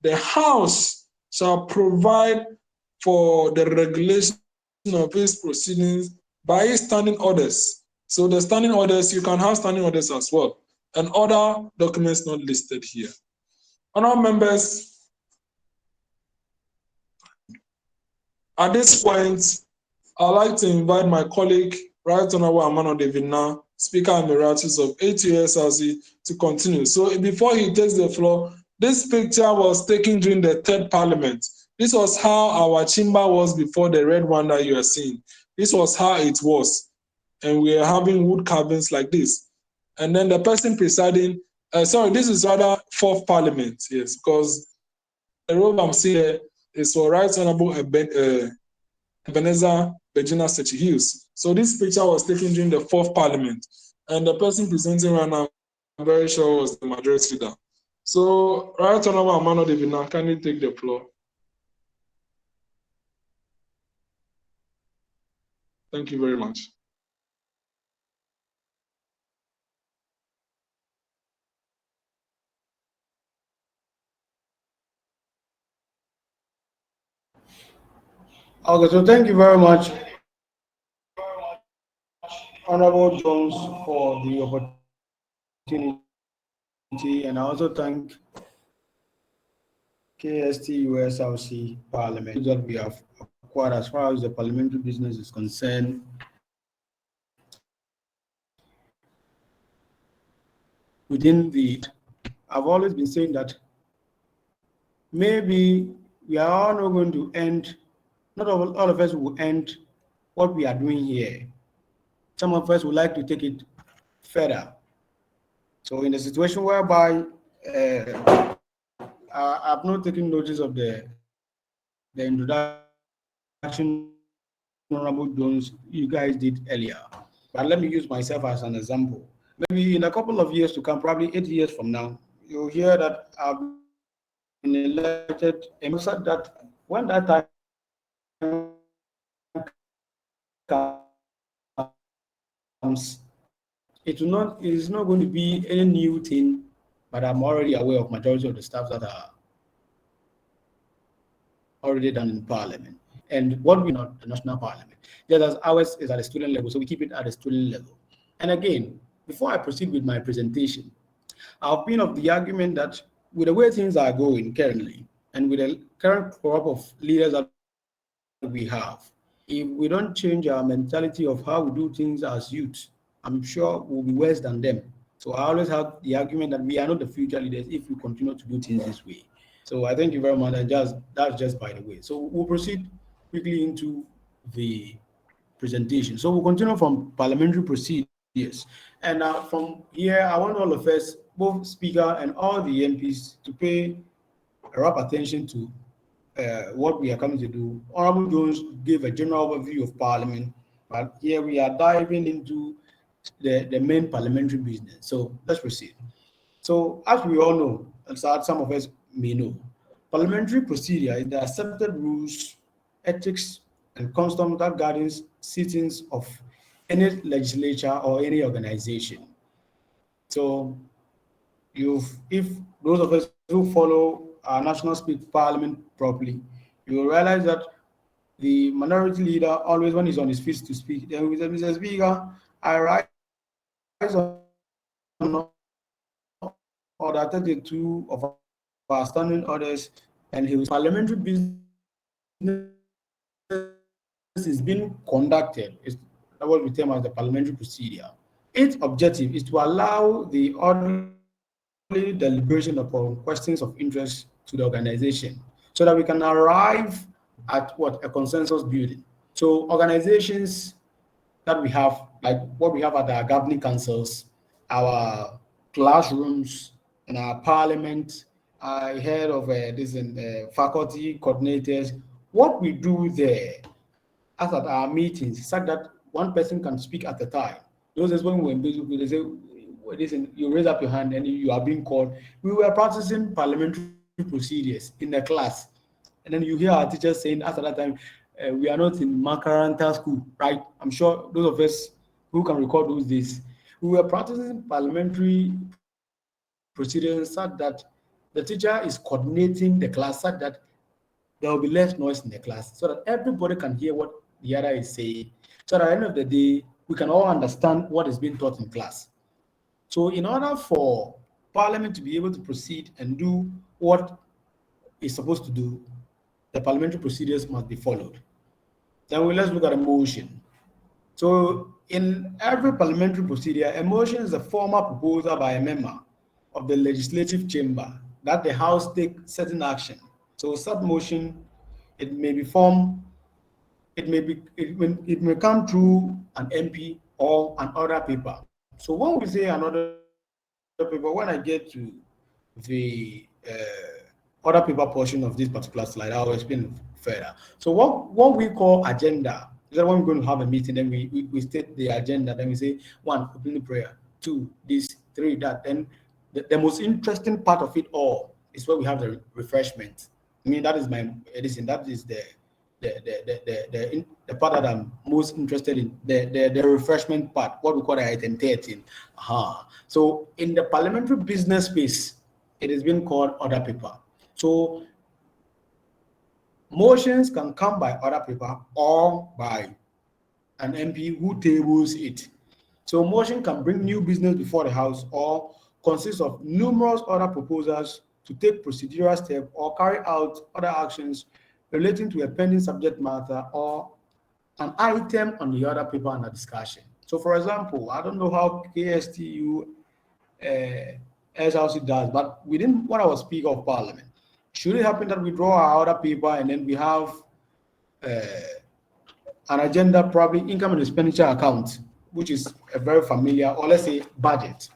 the house shall provide for the regulation of its proceedings by its standing orders. So the standing orders, you can have standing orders as well, and other documents not listed here. Honourable members, at this point, I'd like to invite my colleague, Right Honourable Amanor, Speaker Emeritus of ATUSRC, to continue. So before he takes the floor, this picture was taken during the 3rd Parliament. This was how our chamber was before the red one that you are seeing. This was how it was. And we are having wood carvings like this. And then the person presiding, this is rather 4th Parliament, yes, because the robe I'm seeing here is for Right Honourable Ebenezer Virginia Sechi Hughes. So this picture was taken during the 4th Parliament. And the person presenting right now, I'm very sure, was the majority leader. So, Right Honourable Amanor Devina, can you take the floor? Thank you very much. Okay, so thank you very much, Honorable Jones, for the opportunity, and I also thank KsTU SLC Parliament that we have acquired as far as the parliamentary business is concerned. Within the, I've always been saying that maybe we are all not going to end, not all of us will end what we are doing here. Some of us would like to take it further. So in a situation whereby I've not taken notice of the introduction Honorable Jones you guys did earlier. But let me use myself as an example. Maybe in a couple of years to come, probably 8 years from now, you'll hear that I've been elected and said that when that time comes, it is not going to be any new thing, but I'm already aware of majority of the stuff that are already done in Parliament. And what we not the national Parliament, just as ours is at the student level, so we keep it at the student level. And again, before I proceed with my presentation, I've been of the argument that with the way things are going currently, and with the current crop of leaders that we have, if we don't change our mentality of how we do things as youth, I'm sure we'll be worse than them. So I always have the argument that we are not the future leaders if we continue to do things this way. So I thank you very much, and that's just by the way. So we'll proceed quickly into the presentation. So we'll continue from parliamentary procedures. And from here, I want all of us, both speaker and all the MPs, to pay rapt attention to what we are coming to do. Honorable Jones gave a general overview of Parliament, but here we are diving into the main parliamentary business. So let's proceed. So as we all know, and some of us may know, parliamentary procedure is the accepted rules, ethics, and custom that governs sittings of any legislature or any organization. So if those of us who follow our national speak parliament properly, you will realize that the minority leader always, when he's on his feet to speak, then he says, Mr. Speaker, I rise on order 32 of our standing orders, and his parliamentary business is being conducted. Is what we term as the parliamentary procedure. Its objective is to allow the orderly deliberation upon questions of interest to the organization, so that we can arrive at what a consensus building. So organizations that we have, like what we have at our governing councils, our classrooms, and our parliament. I heard of this in faculty coordinators. What we do there, as at our meetings, such that one person can speak at a time. Those is when we were busy, they say, listen, you raise up your hand and you are being called. We were practicing parliamentary procedures in the class. And then you hear our teachers saying, after that time, we are not in Makaranta school, right? I'm sure those of us who can recall those days, we were practicing parliamentary procedures such that the teacher is coordinating the class such that there will be less noise in the class, so that everybody can hear what the other is saying. So at the end of the day, we can all understand what is being taught in class. So in order for Parliament to be able to proceed and do what it's supposed to do, the parliamentary procedures must be followed. Then let's look at a motion. So in every parliamentary procedure, a motion is a formal proposal by a member of the legislative chamber that the House take certain action. So such motion, it may be formed, it may come through an MP or an order paper. So when we say another paper, when I get to the other paper portion of this particular slide, I'll explain further. So what we call agenda is that when we're going to have a meeting, then we state the agenda, then we say, one, opening prayer, two, this, three, that. Then the most interesting part of it all is where we have the refreshment. I mean, that is my edition. That is the part that I'm most interested in, the refreshment part, what we call the item 13. So in the parliamentary business space, it is being called order paper. So motions can come by order paper or by an MP who tables it. So motion can bring new business before the House or consist of numerous other proposals to take procedural steps or carry out other actions relating to a pending subject matter or an item on the other paper under discussion. So, for example, I don't know how KsTU SLC does, but within what I was Speaker of Parliament, should it happen that we draw our other paper and then we have an agenda, probably income and expenditure account, which is a very familiar, or let's say budget.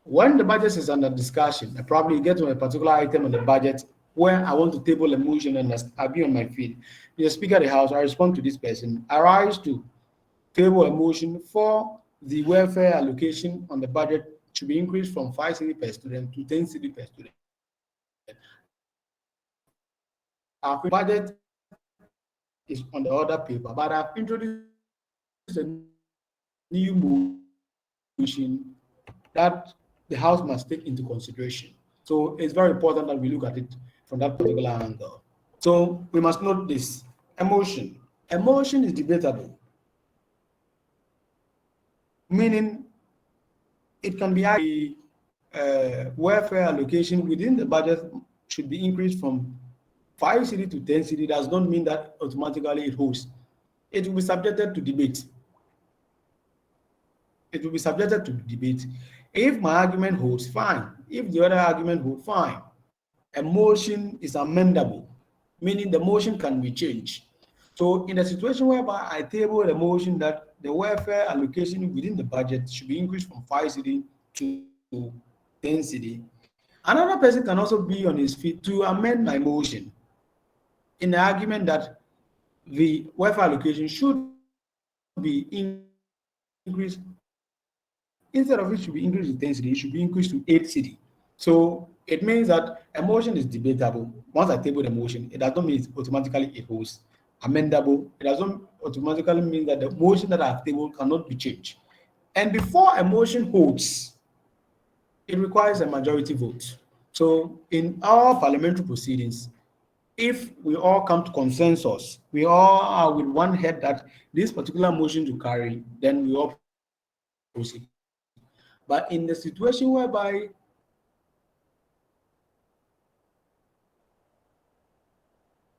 When the budget is under discussion, I probably get to a particular item on the budget where I want to table a motion and I'll be on my feet. The Speaker of the House, I respond to this person. I rise to table a motion for the welfare allocation on the budget to be increased from 5 cedi per student to 10 cedi per student. Our budget is on the other paper, but I've introduced a new motion that the House must take into consideration. So it's very important that we look at it from that particular angle. So we must note this. Emotion. Emotion is debatable, meaning it can be welfare allocation within the budget should be increased from 5 cedi to 10 cedi. Does not mean that automatically it holds. It will be subjected to debate. It will be subjected to debate. If my argument holds, fine. If the other argument holds, fine. A motion is amendable, meaning the motion can be changed. So in a situation whereby I table a motion that the welfare allocation within the budget should be increased from 5 cedi to 10 cedi, another person can also be on his feet to amend my motion in the argument that the welfare allocation should be increased. Instead of it should be increased to 10 cedi, it should be increased to 8 cedi. So it means that a motion is debatable. Once I table the motion, it does not mean automatically it holds. Amendable, it doesn't automatically mean that the motion that I have tabled cannot be changed. And before a motion holds, it requires a majority vote. So in our parliamentary proceedings, if we all come to consensus, we all are with one head that this particular motion to carry, then we all proceed. But in the situation whereby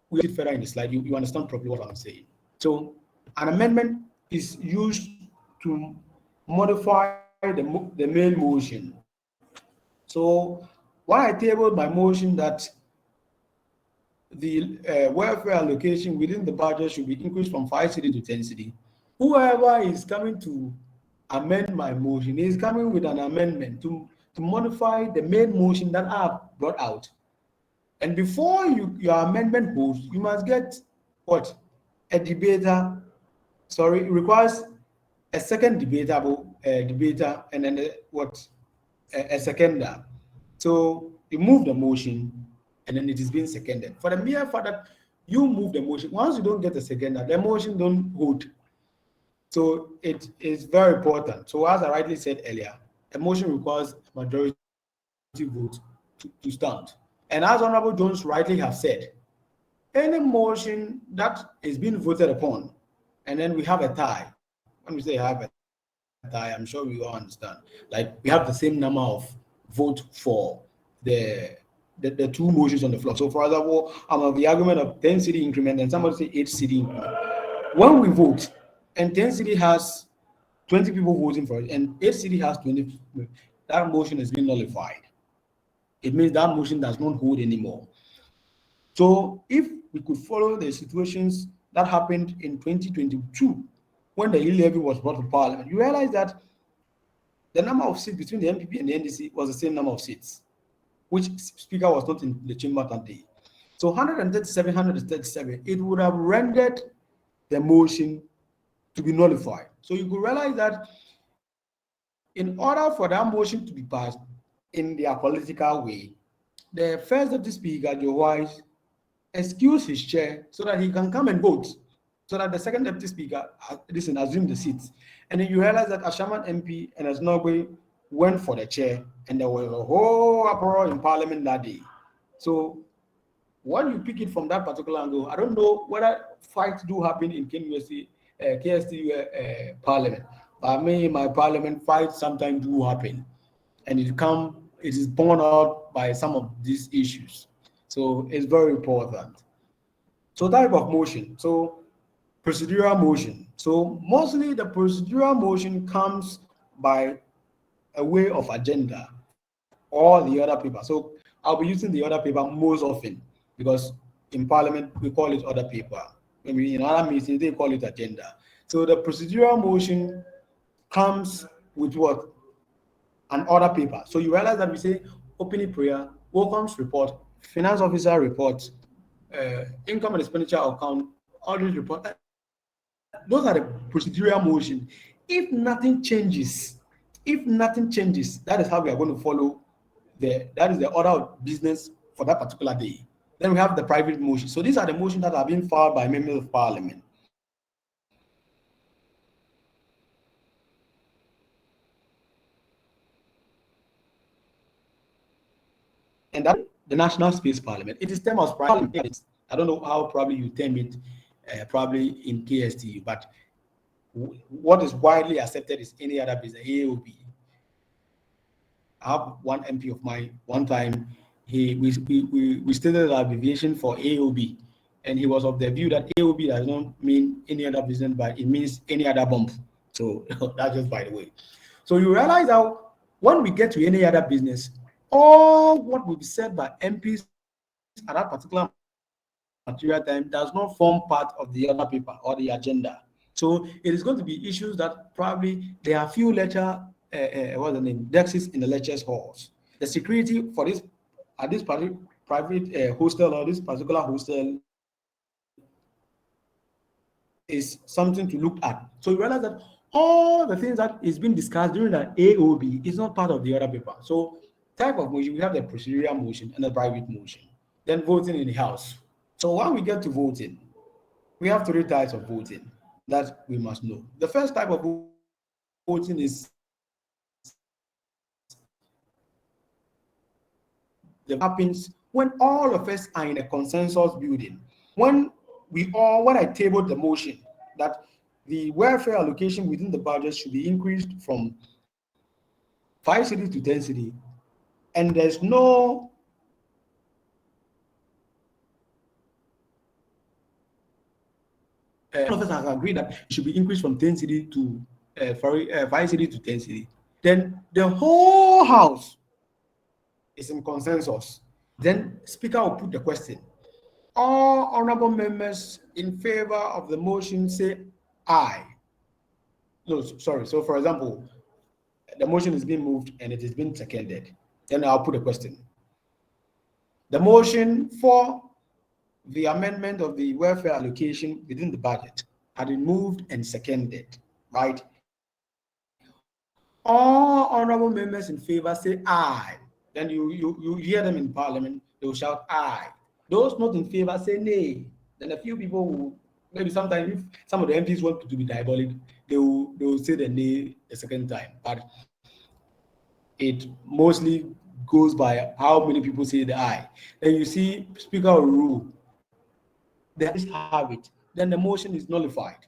we get further in the slide, you understand properly what I'm saying. So an amendment is used to modify the main motion. So when I tabled my motion that the welfare allocation within the budget should be increased from 5 cedi to 10 cedi, whoever is coming to amend my motion is coming with an amendment to modify the main motion that I have brought out. And before your amendment goes, you must get what? A debater. Sorry, it requires a second debater and then a seconder. So you move the motion and then it is being seconded. For the mere fact that you move the motion, once you don't get a seconder, the motion don't hold. So it is very important. So as I rightly said earlier, a motion requires a majority vote to stand. And as Honorable Jones rightly have said, any motion that is being voted upon, and then we have a tie. When we say have a tie, I'm sure we all understand. Like we have the same number of votes for the two motions on the floor. So for example, I'm of the argument of 10 cedi increment and somebody say 8 cedi increment. When we vote, and 10 cedi has 20 people voting for it, and 8 cedi has 20 people, that motion is being nullified. It means that motion does not hold anymore. So if we could follow the situations that happened in 2022, when the e-levy was brought to Parliament, you realize that the number of seats between the MPP and the NDC was the same number of seats, which Speaker was not in the chamber that day. So 137, it would have rendered the motion to be nullified. So you could realize that in order for that motion to be passed in their political way, the first deputy speaker, Joe Wise, excused his chair so that he can come and vote, so that the second deputy speaker assumed the seats. And then you realize that Ashaman MP and Asnogwe went for the chair, and there was a whole uproar in Parliament that day. So when you pick it from that particular angle, I don't know whether fights do happen in KsTU Parliament. But me, my Parliament fights sometimes do happen, and it it is borne out by some of these issues. So it's very important. So type of motion. So procedural motion. So mostly the procedural motion comes by a way of agenda or the other paper. So I'll be using the other paper most often because in Parliament we call it other paper. Maybe in other meetings they call it agenda. So the procedural motion comes with what? An order paper. So you realize that we say opening prayer, welcomes report, finance officer report, income and expenditure account, audit report. Those are the procedural motion. If nothing changes, that is how we are going to follow that is the order of business for that particular day. Then we have the private motion. So these are the motions that are being filed by members of parliament. And that the National Space Parliament. It is termed as parliament. I don't know how probably you term it, probably in KsTU, but what is widely accepted is any other business, AOB. I have one MP of mine one time. We stated the abbreviation for AOB, and he was of the view that AOB does not mean any other business, but it means any other bump. So that's just by the way. So you realize how when we get to any other business, all what will be said by MPs at that particular material time does not form part of the other paper or the agenda. So it is going to be issues that probably there are few lecture what's the name desks in the lectures halls. The security for this at this private hostel or this particular hostel is something to look at. So you realize that all the things that is being discussed during the AOB is not part of the other paper. So type of motion, we have the procedural motion and the private motion. Then voting in the House. So when we get to voting, we have three types of voting that we must know. The first type of voting is that happens when all of us are in a consensus building. When I tabled the motion that the welfare allocation within the budget should be increased from 5 cedi to 10 cedi, and there's no all of us have agreed that it should be increased from 10 cedi to 5 cedi to 10 cedi, then the whole house is in consensus. Then speaker will put the question. All honorable members in favor of the motion say aye. No, sorry. So for example, the motion is being moved and it is being seconded. Then I'll put a question. The motion for the amendment of the welfare allocation within the budget had been moved and seconded, right? All honorable members in favor say aye. Then you hear them in parliament, they will shout aye. Those not in favor say nay. Then a few people will, maybe sometimes if some of the MPs want to be diabolic, they will say the nay the second time. But it mostly goes by how many people say the aye. Then you see speaker will rule. The ayes have it. Then the motion is nullified.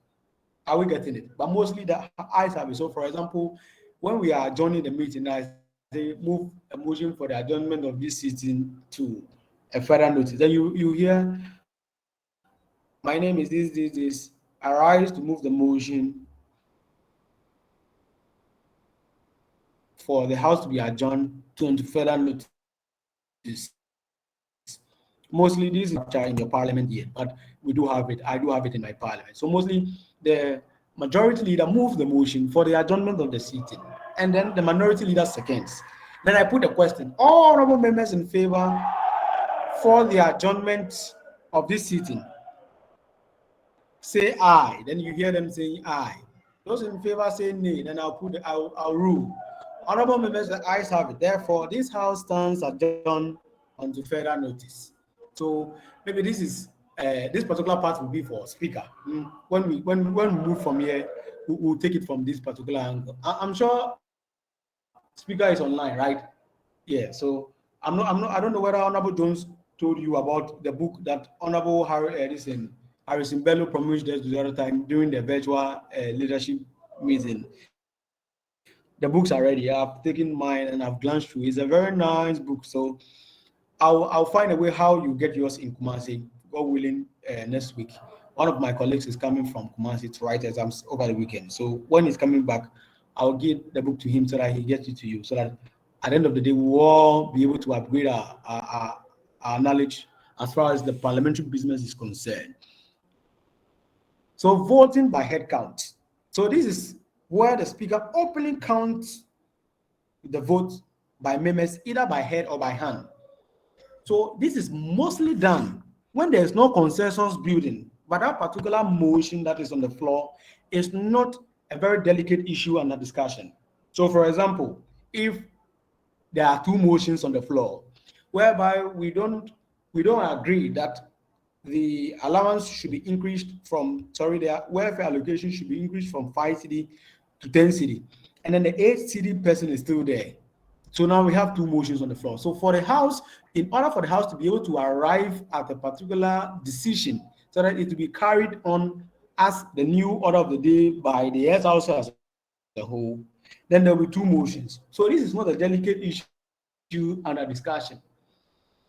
Are we getting it? But mostly the ayes have it. So for example, when we are adjourning the meeting, I say move a motion for the adjournment of this sitting to a further notice. Then you hear, my name is this. I rise to move the motion for the House to be adjourned to further notice. Mostly this is not in your parliament yet, but we do have it. I do have it in my parliament. So mostly the majority leader moves the motion for the adjournment of the sitting, and then the minority leader seconds. Then I put a question. All honorable members in favor for the adjournment of this sitting say aye. Then you hear them saying aye. Those in favor say nay. Then I'll rule. Honorable members, the ayes have it. Therefore, this House stands adjourned unto further notice. So maybe this is this particular part will be for speaker. When we move from here, we'll take it from this particular angle. I'm sure speaker is online, right? Yeah. So I don't know whether Honorable Jones told you about the book that Honorable Harrison Bello promised us the other time during the virtual leadership meeting. the books are ready. I've taken mine and I've glanced through. It's a very nice book. So I'll find a way how you get yours in Kumasi, God willing, next week. One of my colleagues is coming from Kumasi to write exams over the weekend. So when he's coming back, I'll give the book to him so that he gets it to you. So that at the end of the day, we'll all be able to upgrade our knowledge as far as the parliamentary business is concerned. So voting by head count. So this is where the speaker openly counts the vote by members, either by head or by hand. So this is mostly done when there is no consensus building, but that particular motion that is on the floor is not a very delicate issue under discussion. So for example, if there are two motions on the floor, whereby we don't agree that the allowance should be increased from, the welfare allocation should be increased from 5 cedi to 10 cedi, and then the 8 cedi person is still there. So now we have two motions on the floor. So for the House, in order for the House to be able to arrive at a particular decision so that it will be carried on as the new order of the day by the House as a whole, then there will be two motions. So this is not a delicate issue under discussion.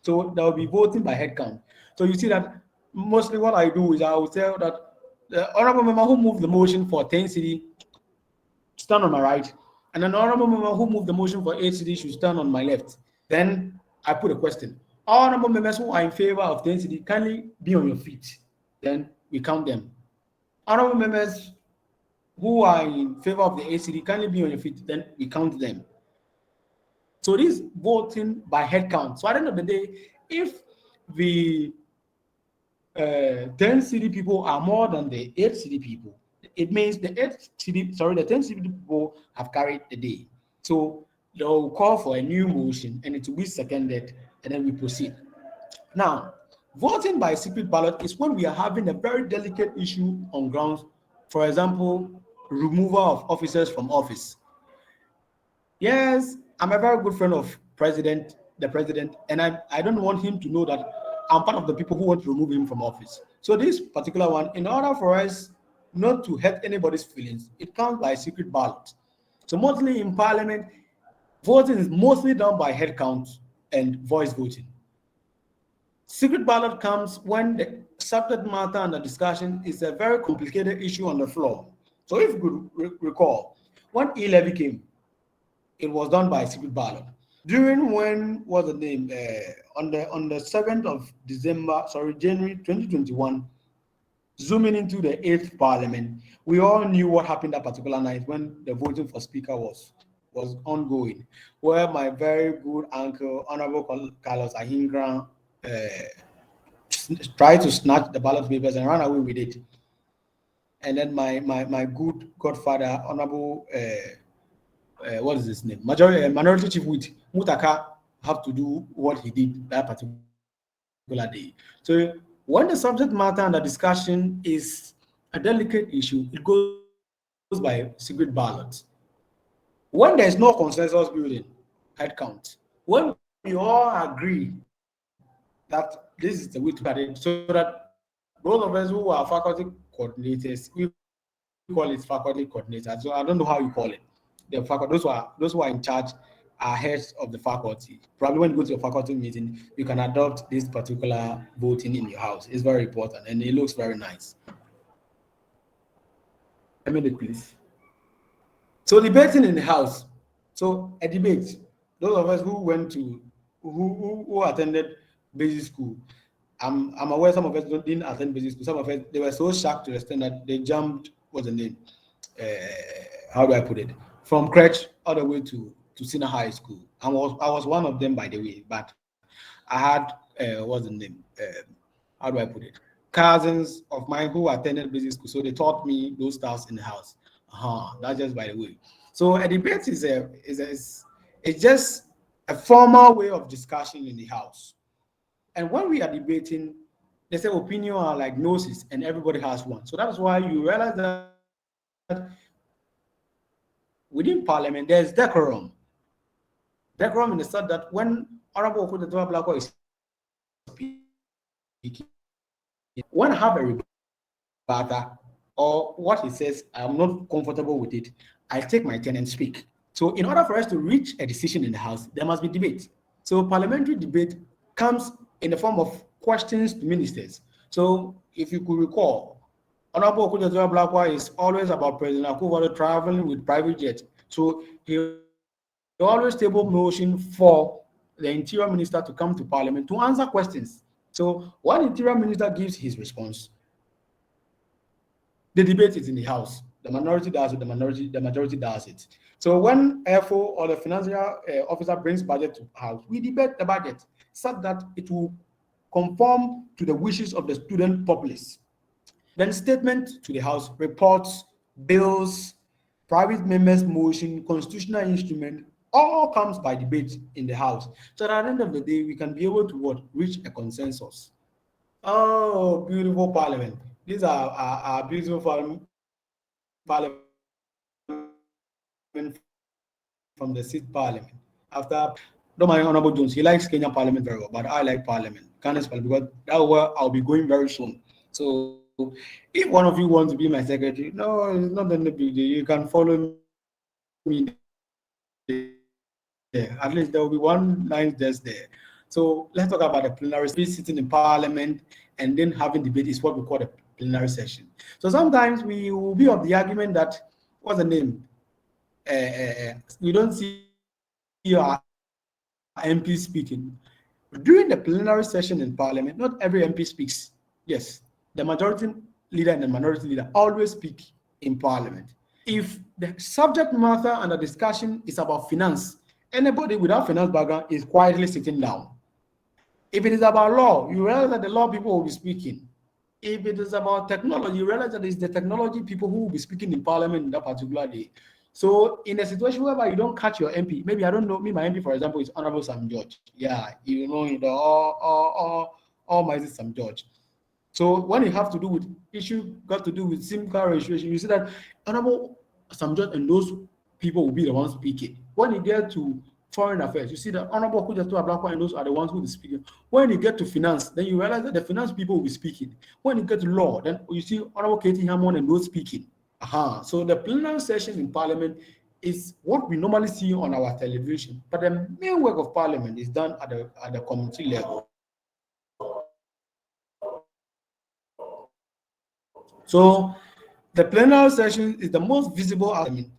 So there will be voting by head count. So you see that mostly what I do is I will tell that the honorable member who moved the motion for 10 cedi stand on my right, and an honorable member who moved the motion for 8 cedi should stand on my left. Then I put a question. Honorable members who are in favor of 10 cedi, kindly be on your feet. Then we count them. Honorable members who are in favor of the 8 cedi, kindly be on your feet. Then we count them. So this voting by head count. So at the end of the day, if the 10 cedi people are more than the 8 cedi people, it means the 10 cedi people have carried the day. So they'll call for a new motion and it will be seconded, and then we proceed. Now, voting by secret ballot is when we are having a very delicate issue on grounds, for example, removal of officers from office. Yes, I'm a very good friend of the president, and I don't want him to know that I'm part of the people who want to remove him from office. So this particular one, in order for us not to hurt anybody's feelings, it comes by secret ballot. So mostly in parliament, voting is mostly done by head count and voice voting. Secret ballot comes when the subject matter under discussion is a very complicated issue on the floor. So if you could recall, when e-levy came, it was done by secret ballot. During when was the name on the 7th of December, January 2021, zooming into the 8th Parliament, we all knew what happened that particular night when the voting for Speaker was ongoing, where my very good uncle, Honorable Carlos Ahingra, tried to snatch the ballot papers and ran away with it. And then my good godfather, Honorable what is his name? Minority Chief Whip Mutaka have to do what he did that particular day. So when the subject matter under discussion is a delicate issue, it goes by secret ballot. When there's no consensus building, head count. When we all agree that this is the way to cut it, so that those of us who are faculty coordinators, we call it faculty coordinators. So I don't know how you call it. The faculty, those who are in charge are heads of the faculty. Probably when you go to a faculty meeting, you can adopt this particular voting in your house. It's very important and it looks very nice. A minute, please. So debating in the house. So a debate. Those of us who went to who attended basic school, I'm aware some of us didn't attend basic school. Some of us, they were so shocked to the extent that they jumped, what's the name? How do I put it? From crèche all the way to senior high school. I was one of them, by the way, but I had what's the name? How do I put it? Cousins of mine who attended basic school, so they taught me those stuff in the house. That's just by the way. So a debate is just a formal way of discussion in the house. And when we are debating, they say opinion are like noses, and everybody has one. So that's why you realize that within parliament, there's decorum. Decorum in the sense that when Honorable Okudato Blacko is speaking, when I have a rebuttal or what he says, I'm not comfortable with it, I take my turn and speak. So in order for us to reach a decision in the House, there must be debate. So parliamentary debate comes in the form of questions to ministers. So if you could recall, Honorable Okujetua Blakwa is always about President Akufo-Addo traveling with private jet. So he always table motion for the Interior Minister to come to Parliament to answer questions. So when the Interior Minister gives his response, the debate is in the House. The minority does it, the majority does it. So when FO or the financial officer brings budget to House, we debate the budget such that it will conform to the wishes of the student populace. Then statement to the House, reports, bills, private members' motion, constitutional instrument, all comes by debate in the House. So at the end of the day, we can be able to what? Reach a consensus. Oh, beautiful Parliament. These are our beautiful Parliament from the sixth Parliament. After, don't mind Honorable Jones, he likes Kenyan Parliament very well, but I like Parliament, Ghana's Parliament, because that's where I'll be going very soon. So if one of you wants to be my secretary, no, it's not any big deal. You can follow me there. At least there will be one line just there. So let's talk about the plenary sitting in Parliament and then having debate is what we call the plenary session. So sometimes we will be of the argument that, what's the name? We don't see our MP speaking. During the plenary session in Parliament, not every MP speaks. Yes, the majority leader and the minority leader always speak in Parliament. If the subject matter and the discussion is about finance, anybody without finance background is quietly sitting down. If it is about law, you realize that the law people will be speaking. If it is about technology, you realize that it's the technology people who will be speaking in Parliament in that particular day. So in a situation whereby you don't catch your MP, maybe I don't know, me, my MP, for example, is Honorable Sam George. Yeah, you know, almighty Sam George. So when you have to do with issue got to do with SIM card registration, you see that Honorable Sam George and those people will be the ones speaking. When you get to foreign affairs, you see that Honorable Okujetua Blakwa and those are the ones who will be speaking. When you get to finance, then you realize that the finance people will be speaking. When you get to law, then you see Honorable Katie Hammond and those speaking. So the plenary session in Parliament is what we normally see on our television, but the main work of Parliament is done at the community level. So the plenary session is the most visible element.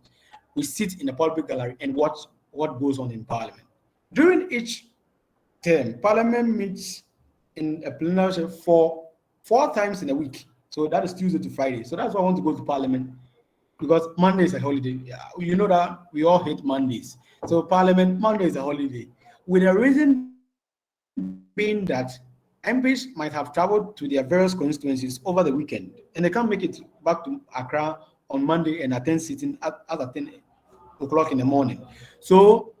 We sit in a public gallery and watch what goes on in Parliament. During each term, Parliament meets in a plenary session for 4 times in a week. So that is Tuesday to Friday. So that's why I want to go to Parliament, because Monday is a holiday. Yeah, you know that we all hate Mondays. So Parliament, Monday is a holiday. With a reason being that MPs might have traveled to their various constituencies over the weekend, and they can't make it back to Accra on Monday and attend sitting at 10 o'clock in the morning. So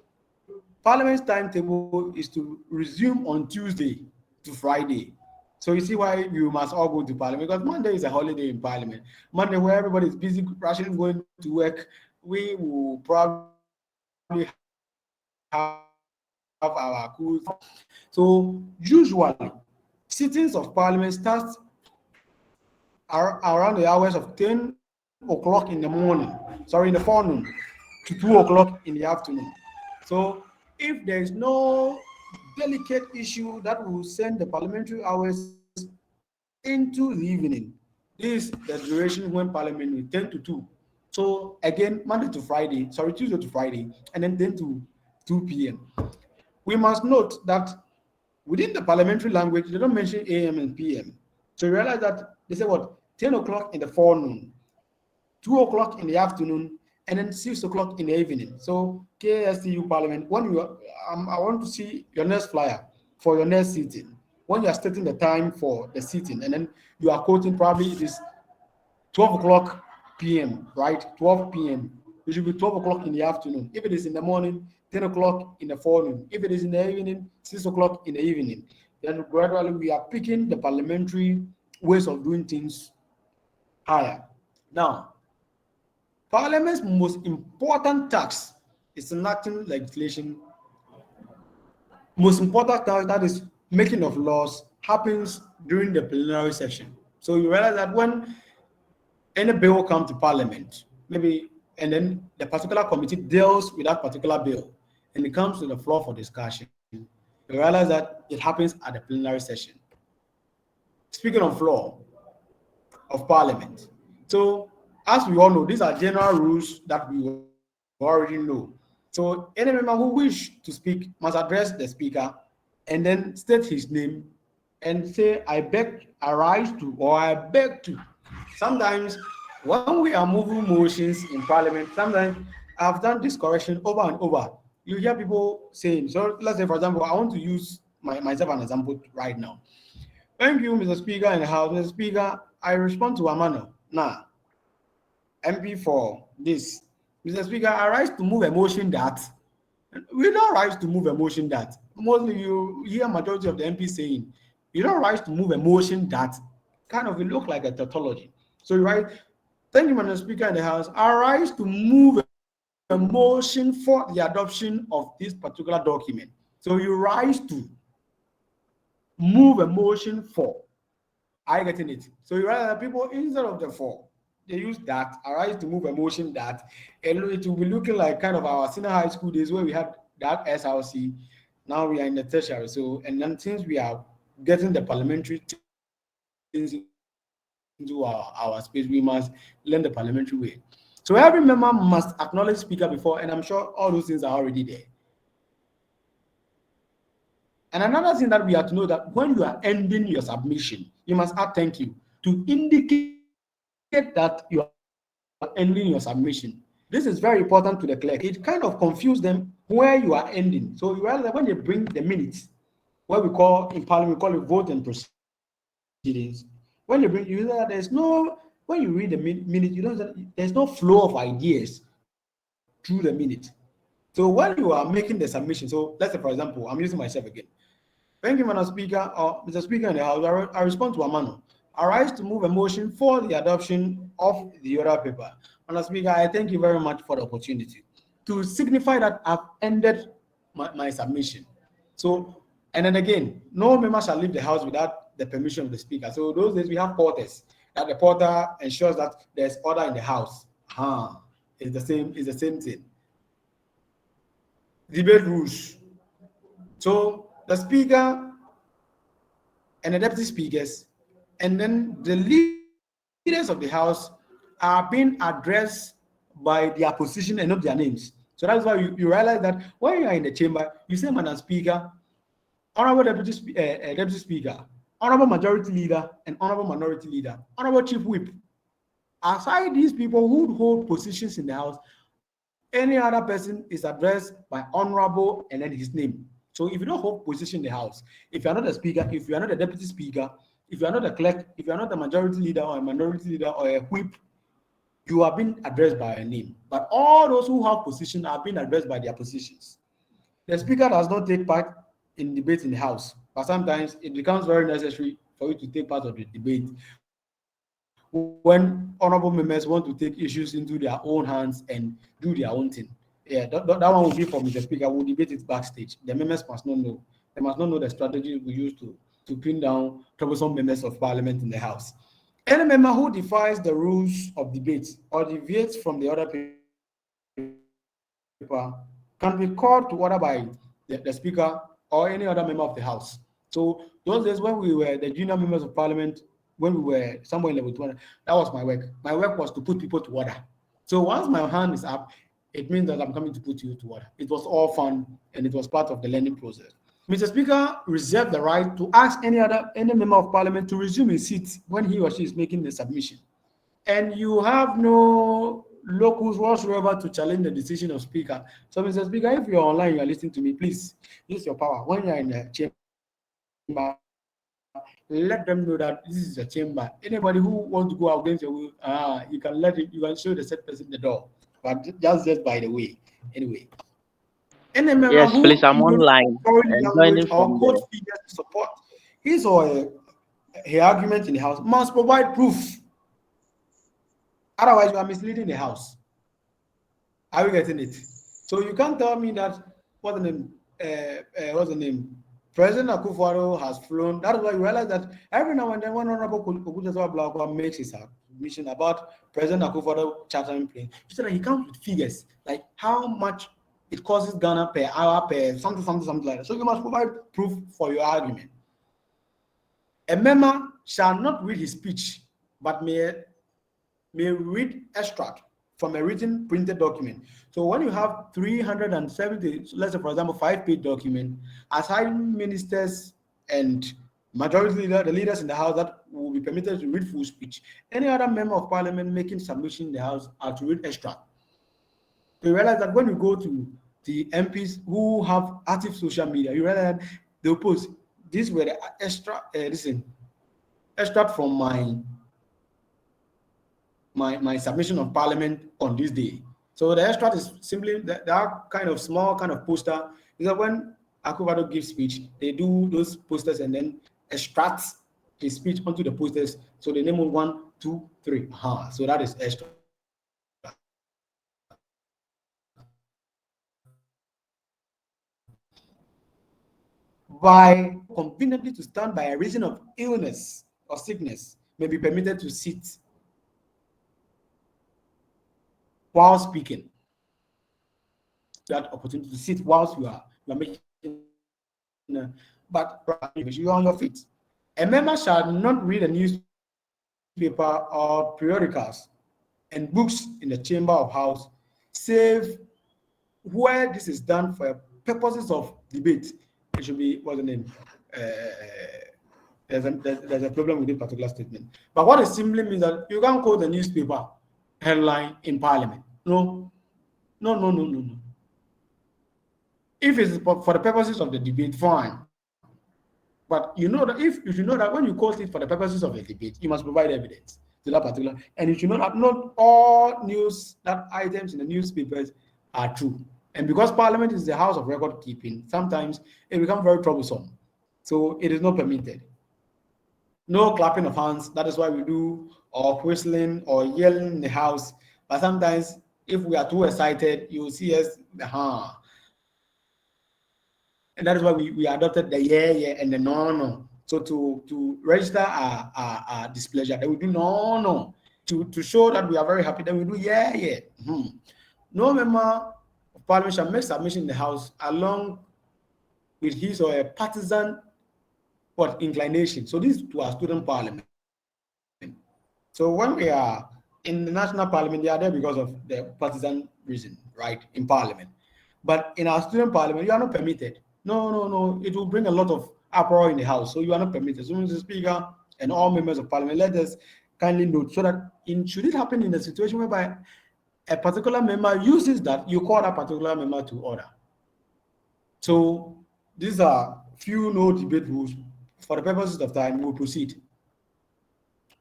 Parliament's timetable is to resume on Tuesday to Friday. So you see why we must all go to Parliament, because Monday is a holiday in Parliament. Monday, where everybody is busy rushing going to work, we will probably have our cool. So usually, sittings of Parliament starts around the hours of 10 o'clock in the morning, in the forenoon, to 2 o'clock in the afternoon. So if there is no delicate issue that will send the parliamentary hours into the evening, this is the duration when Parliament is 10 to 2. So again, Tuesday to Friday, and then 10 to 2 p.m. We must note that within the parliamentary language, they don't mention AM and PM. So you realize that they say 10 o'clock in the forenoon, 2 o'clock in the afternoon, and then 6 o'clock in the evening. So KsTU Parliament, when I want to see your next flyer for your next sitting. When you are stating the time for the sitting, and then you are quoting probably it is 12 o'clock p.m., right? 12 p.m. It should be 12 o'clock in the afternoon. If it is in the morning, 10 o'clock in the forenoon. If it is in the evening, 6 o'clock in the evening. Then gradually we are picking the parliamentary ways of doing things higher. Now, Parliament's most important task is enacting legislation. Most important task, that is making of laws, happens during the plenary session. So you realize that when any bill comes to Parliament, maybe and then the particular committee deals with that particular bill, and it comes to the floor for discussion, you realize that it happens at the plenary session. Speaking of floor of parliament, so as we all know, these are general rules that we already know. So any member who wish to speak must address the speaker and then state his name and say, I beg, I rise to, or I beg to. Sometimes when we are moving motions in parliament, sometimes I've done this correction over and over. You hear people saying, so let's say, for example, I want to use myself an example right now. Thank you, Mr. Speaker in the House. Mr. Speaker, I respond to Amanor. Now, MP for this. Mr. Speaker, I rise to move a motion that. We don't rise to move a motion that. Mostly you hear majority of the MP saying, you don't rise to move a motion that. Kind of, it look like a tautology. So you write, thank you, Mr. Speaker in the House. I rise to move a motion for the adoption of this particular document. So you rise to move a motion for. Are you getting it? So you write that people, instead of the for, they use that, arise to move a motion that, and it will be looking like kind of our senior high school days where we had that SRC. Now we are in the tertiary. So, and then since we are getting the parliamentary things into our space, we must learn the parliamentary way. So every member must acknowledge speaker before, and I'm sure all those things are already there. And another thing that we have to know that when you are ending your submission, you must add thank you to indicate that you are ending your submission. This is very important to the clerk. It kind of confuses them where you are ending. So you realize that when they bring the minutes, what we call in parliament, we call it vote and proceedings. When they bring, you know that there's no, when you read the minute, you know that there's no flow of ideas through the minute. So when you are making the submission, so let's say, for example, I'm using myself again. Thank you, Mr. Speaker, or Mr. Speaker in the House, I respond to Amanor. I rise to move a motion for the adoption of the other paper. Mr. Speaker, I thank you very much for the opportunity to signify that I've ended my submission. So, and then again, no member shall leave the House without the permission of the Speaker. So those days we have porters, that the porter ensures that there's order in the House. It's the same thing. Debate rules. So the Speaker and the deputy speakers, and then the leaders of the House are being addressed by their position and not their names. So that's why you realize that when you are in the chamber, you say Madam Speaker, Honorable Deputy Speaker, Honorable Majority Leader, and Honorable Minority Leader, Honorable Chief Whip. Aside these people who hold positions in the House, any other person is addressed by Honorable and then his name. So if you don't hold position in the House, if you are not the Speaker, if you are not the Deputy Speaker, if you are not the clerk, if you are not the Majority Leader or a Minority Leader or a Whip, you are being addressed by a name. But all those who have position are being addressed by their positions. The Speaker does not take part in debate in the House, but sometimes it becomes very necessary for you to take part of the debate when honorable members want to take issues into their own hands and do their own thing. Yeah, that one will be for Mr. Speaker. We'll debate it backstage. The members must not know. They must not know the strategy we use to pin down troublesome members of parliament in the House. Any member who defies the rules of debate or deviates from the other paper can be called to order by the Speaker or any other member of the House. So those days when we were the junior members of parliament, when we were somewhere in level 2, that was my work. My work was to put people to order. So once my hand is up, it means that I'm coming to put you to order. It was all fun and it was part of the learning process. Mr. Speaker reserved the right to ask any member of parliament to resume his seat when he or she is making the submission. And you have no locus whatsoever to challenge the decision of Speaker. So, Mr. Speaker, if you're online, you are listening to me, please use your power. When you're in the chamber, let them know that this is a chamber. Anybody who wants to go against your will, you can show the set person the door. But just by the way, anyway. Any member Yes, who please, I'm uses online foreign and language joining or from quote there. figures to support his or her argument in the House must provide proof. Otherwise, you are misleading the House. Are we getting it? So you can't tell me that what's the name? President Akufo-Addo has flown. That's why you realize that every now and then, when Honorable Okujaso Blakwa submission about President Akufo-Addo chartering plane, he said that he comes with figures like how much it costs Ghana per hour per something like that. So you must provide proof for your argument. A member shall not read his speech, but may read extract from a written printed document. So when you have 370, let's say for example, 5-page document, assigning ministers and majority leader, the leaders in the house that will be permitted to read full speech. Any other member of parliament making submission in the house are to read extract. So you realize that when you go to the MPs who have active social media, you realize that they'll post, these were the extract from my submission of parliament on this day. So the extract is simply that kind of small kind of poster. Is that when Akufo-Addo gives speech, they do those posters and then extract his speech onto the posters. So they name on 1, 2, 3. So that is extract. By conveniently to stand by a reason of illness or sickness may be permitted to sit while speaking. That opportunity to sit whilst you are making, but you're on your feet. A member shall not read a newspaper or periodicals and books in the chamber of house, save where this is done for purposes of debate. It should be, what's the name? There's a problem with this particular statement. But what it simply means that you can't quote the newspaper headline in parliament. No. If it's for the purposes of the debate, fine. But you know that if you should know that when you quote it for the purposes of the debate, you must provide evidence to that particular. And you should know that not all news that items in the newspapers are true. And because Parliament is the house of record keeping, sometimes it becomes very troublesome. So it is not permitted. No clapping of hands. That is why we do, or whistling or yelling in the house. But sometimes, if we are too excited, you will see us, and that is why we adopted the yeah and the no. So to register our displeasure, then we do no. To show that we are very happy, then we do yeah. No member of parliament shall make submission in the house along with his or a partisan inclination. So this is to our student parliament. So when we are in the national parliament, they are there because of the partisan reason, right? In parliament. But in our student parliament, you are not permitted. No. It will bring a lot of uproar in the house. So you are not permitted. So Mr. Speaker and all members of parliament, let us kindly note so that should it happen in a situation whereby a particular member uses that, you call that particular member to order. So these are few no debate rules. For the purposes of time, we will proceed.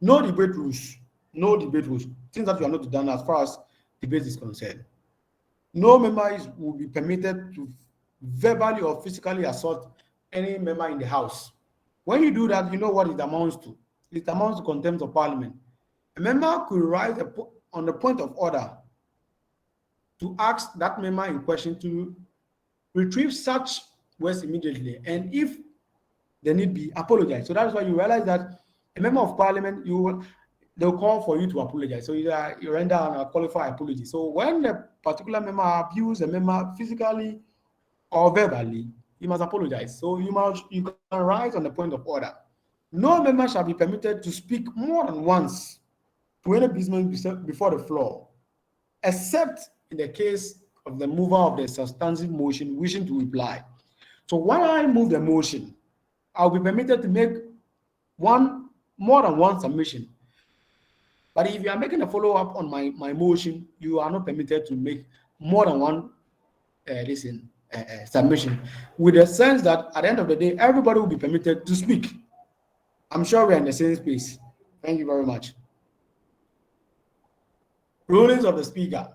No debate rules. Things that you are not done as far as debate is concerned. No member will be permitted to verbally or physically assault any member in the house. When you do that, you know what it amounts to. It amounts to contempt of parliament. A member could rise on the point of order to ask that member in question to retrieve such words immediately, and if there need be, apologize. So that's why you realize that a member of parliament, they'll call for you to apologize. So you render a qualified apology. So when the particular member abuse a member physically or verbally, you must apologize. So you can rise on the point of order. No member shall be permitted to speak more than once to any business before the floor, except in the case of the mover of the substantive motion wishing to reply. So when I move the motion, I'll be permitted to make more than one submission. But if you are making a follow-up on my motion, you are not permitted to make more than one submission, with the sense that at the end of the day, everybody will be permitted to speak. I'm sure we're in the same space. Thank you very much. Rulings of the Speaker.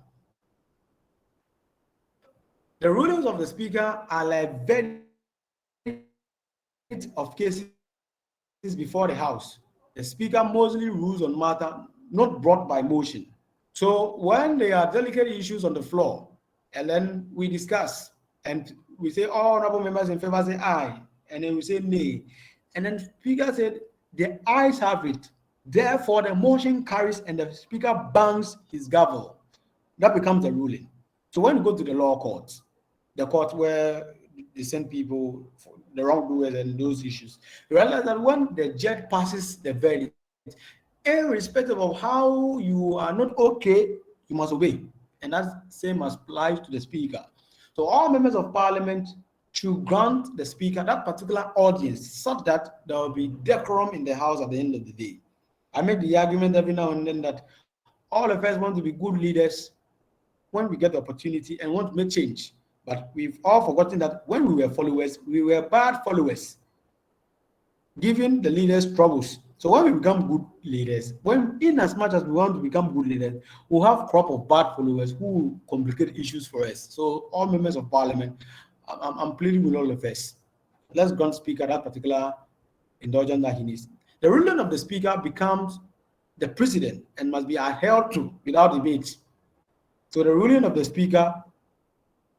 The rulings of the Speaker are like verdict of cases before the House. The Speaker mostly rules on matter not brought by motion. So when there are delicate issues on the floor, and then we discuss, and we say all honorable members in favor say aye, and then we say nay, and then Speaker said the ayes have it, Therefore, the motion carries and the speaker bangs his gavel. That becomes the ruling. So when you go to the law courts, the court where they send people for the wrongdoers and those issues, you realize that when the judge passes the verdict, irrespective of how you are not okay, you must obey. And that same applies to the speaker. So all members of parliament should grant the speaker that particular audience such that there will be decorum in the house at the end of the day. I make the argument every now and then that all of us want to be good leaders when we get the opportunity and want to make change. But we've all forgotten that when we were followers, we were bad followers, giving the leaders troubles. So when we become good leaders, when in as much as we want to become good leaders, we'll have crop of bad followers who will complicate issues for us. So all members of parliament, I'm pleading with all of us. Let's grant speaker that particular indulgence that he needs. The ruling of the speaker becomes the precedent and must be adhered to without debate. So the ruling of the speaker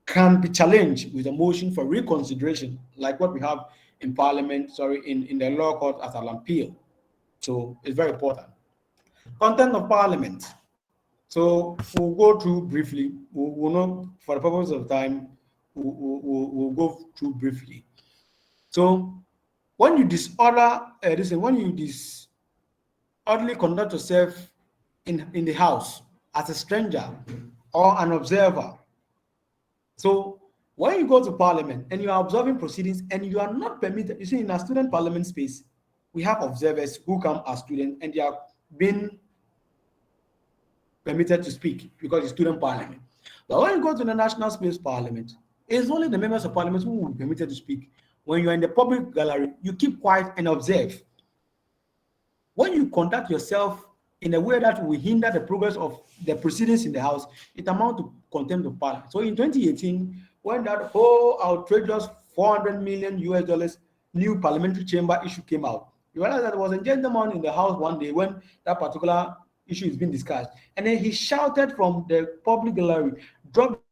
can be challenged with a motion for reconsideration, like what we have in parliament, in the law court as an appeal. So it's very important. Content of parliament. So we'll go through briefly. We'll not, for the purpose of time, we'll go through briefly. So when you when you disorderly conduct yourself in the house as a stranger or an observer. So when you go to parliament and you are observing proceedings and you are not permitted, you see, in a student parliament space, we have observers who come as students and they are being permitted to speak because it's student parliament. But when you go to the national space parliament, it's only the members of parliament who will be permitted to speak. When you're in the public gallery, you keep quiet and observe. When you conduct yourself in a way that will hinder the progress of the proceedings in the house, it amounts to contempt of parliament. So in 2018, when that whole outrageous $400 million new parliamentary chamber issue came out, you realize that there was a gentleman in the house one day when that particular issue is being discussed, and then he shouted from the public gallery, "Drop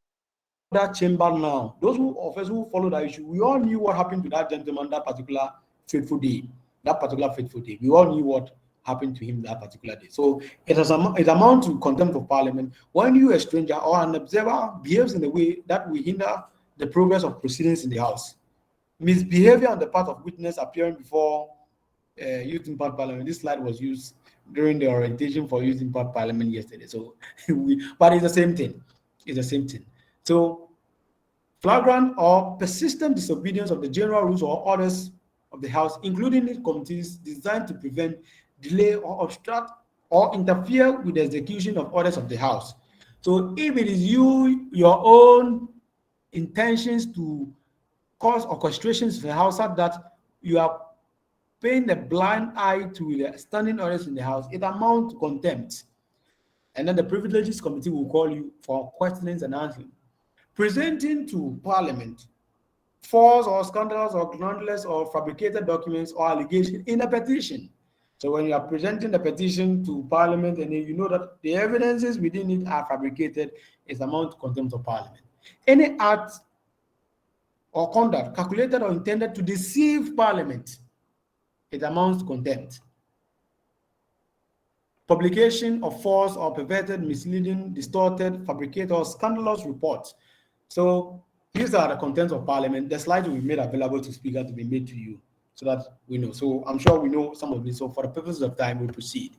that chamber now." Those of us who followed that issue, we all knew what happened to that gentleman that particular fateful day. We all knew what happened to him that particular day. So it amounts to contempt of parliament when you, a stranger or an observer, behaves in a way that will hinder the progress of proceedings in the house. Misbehavior on the part of witness appearing before Youth Impact Parliament. This slide was used during the orientation for Youth Impact Parliament yesterday. So, but it's the same thing. It's the same thing. So, flagrant or persistent disobedience of the general rules or orders of the House, including its committees, designed to prevent, delay, or obstruct or interfere with the execution of orders of the House. So, if it is your own intentions to cause orchestrations in the House so that you are paying a blind eye to the standing orders in the House, it amounts to contempt. And then the Privileges Committee will call you for questionings and answering. Presenting to Parliament false or scandalous or groundless or fabricated documents or allegations in a petition. So when you are presenting the petition to Parliament and you know that the evidences within it are fabricated, it amounts to contempt of Parliament. Any act or conduct calculated or intended to deceive Parliament, it amounts to contempt. Publication of false or perverted, misleading, distorted, fabricated, or scandalous reports. So these are the contents of Parliament. The slides will be made available to speaker to be made to you so that we know. So I'm sure we know some of this. So for the purposes of time, we'll proceed.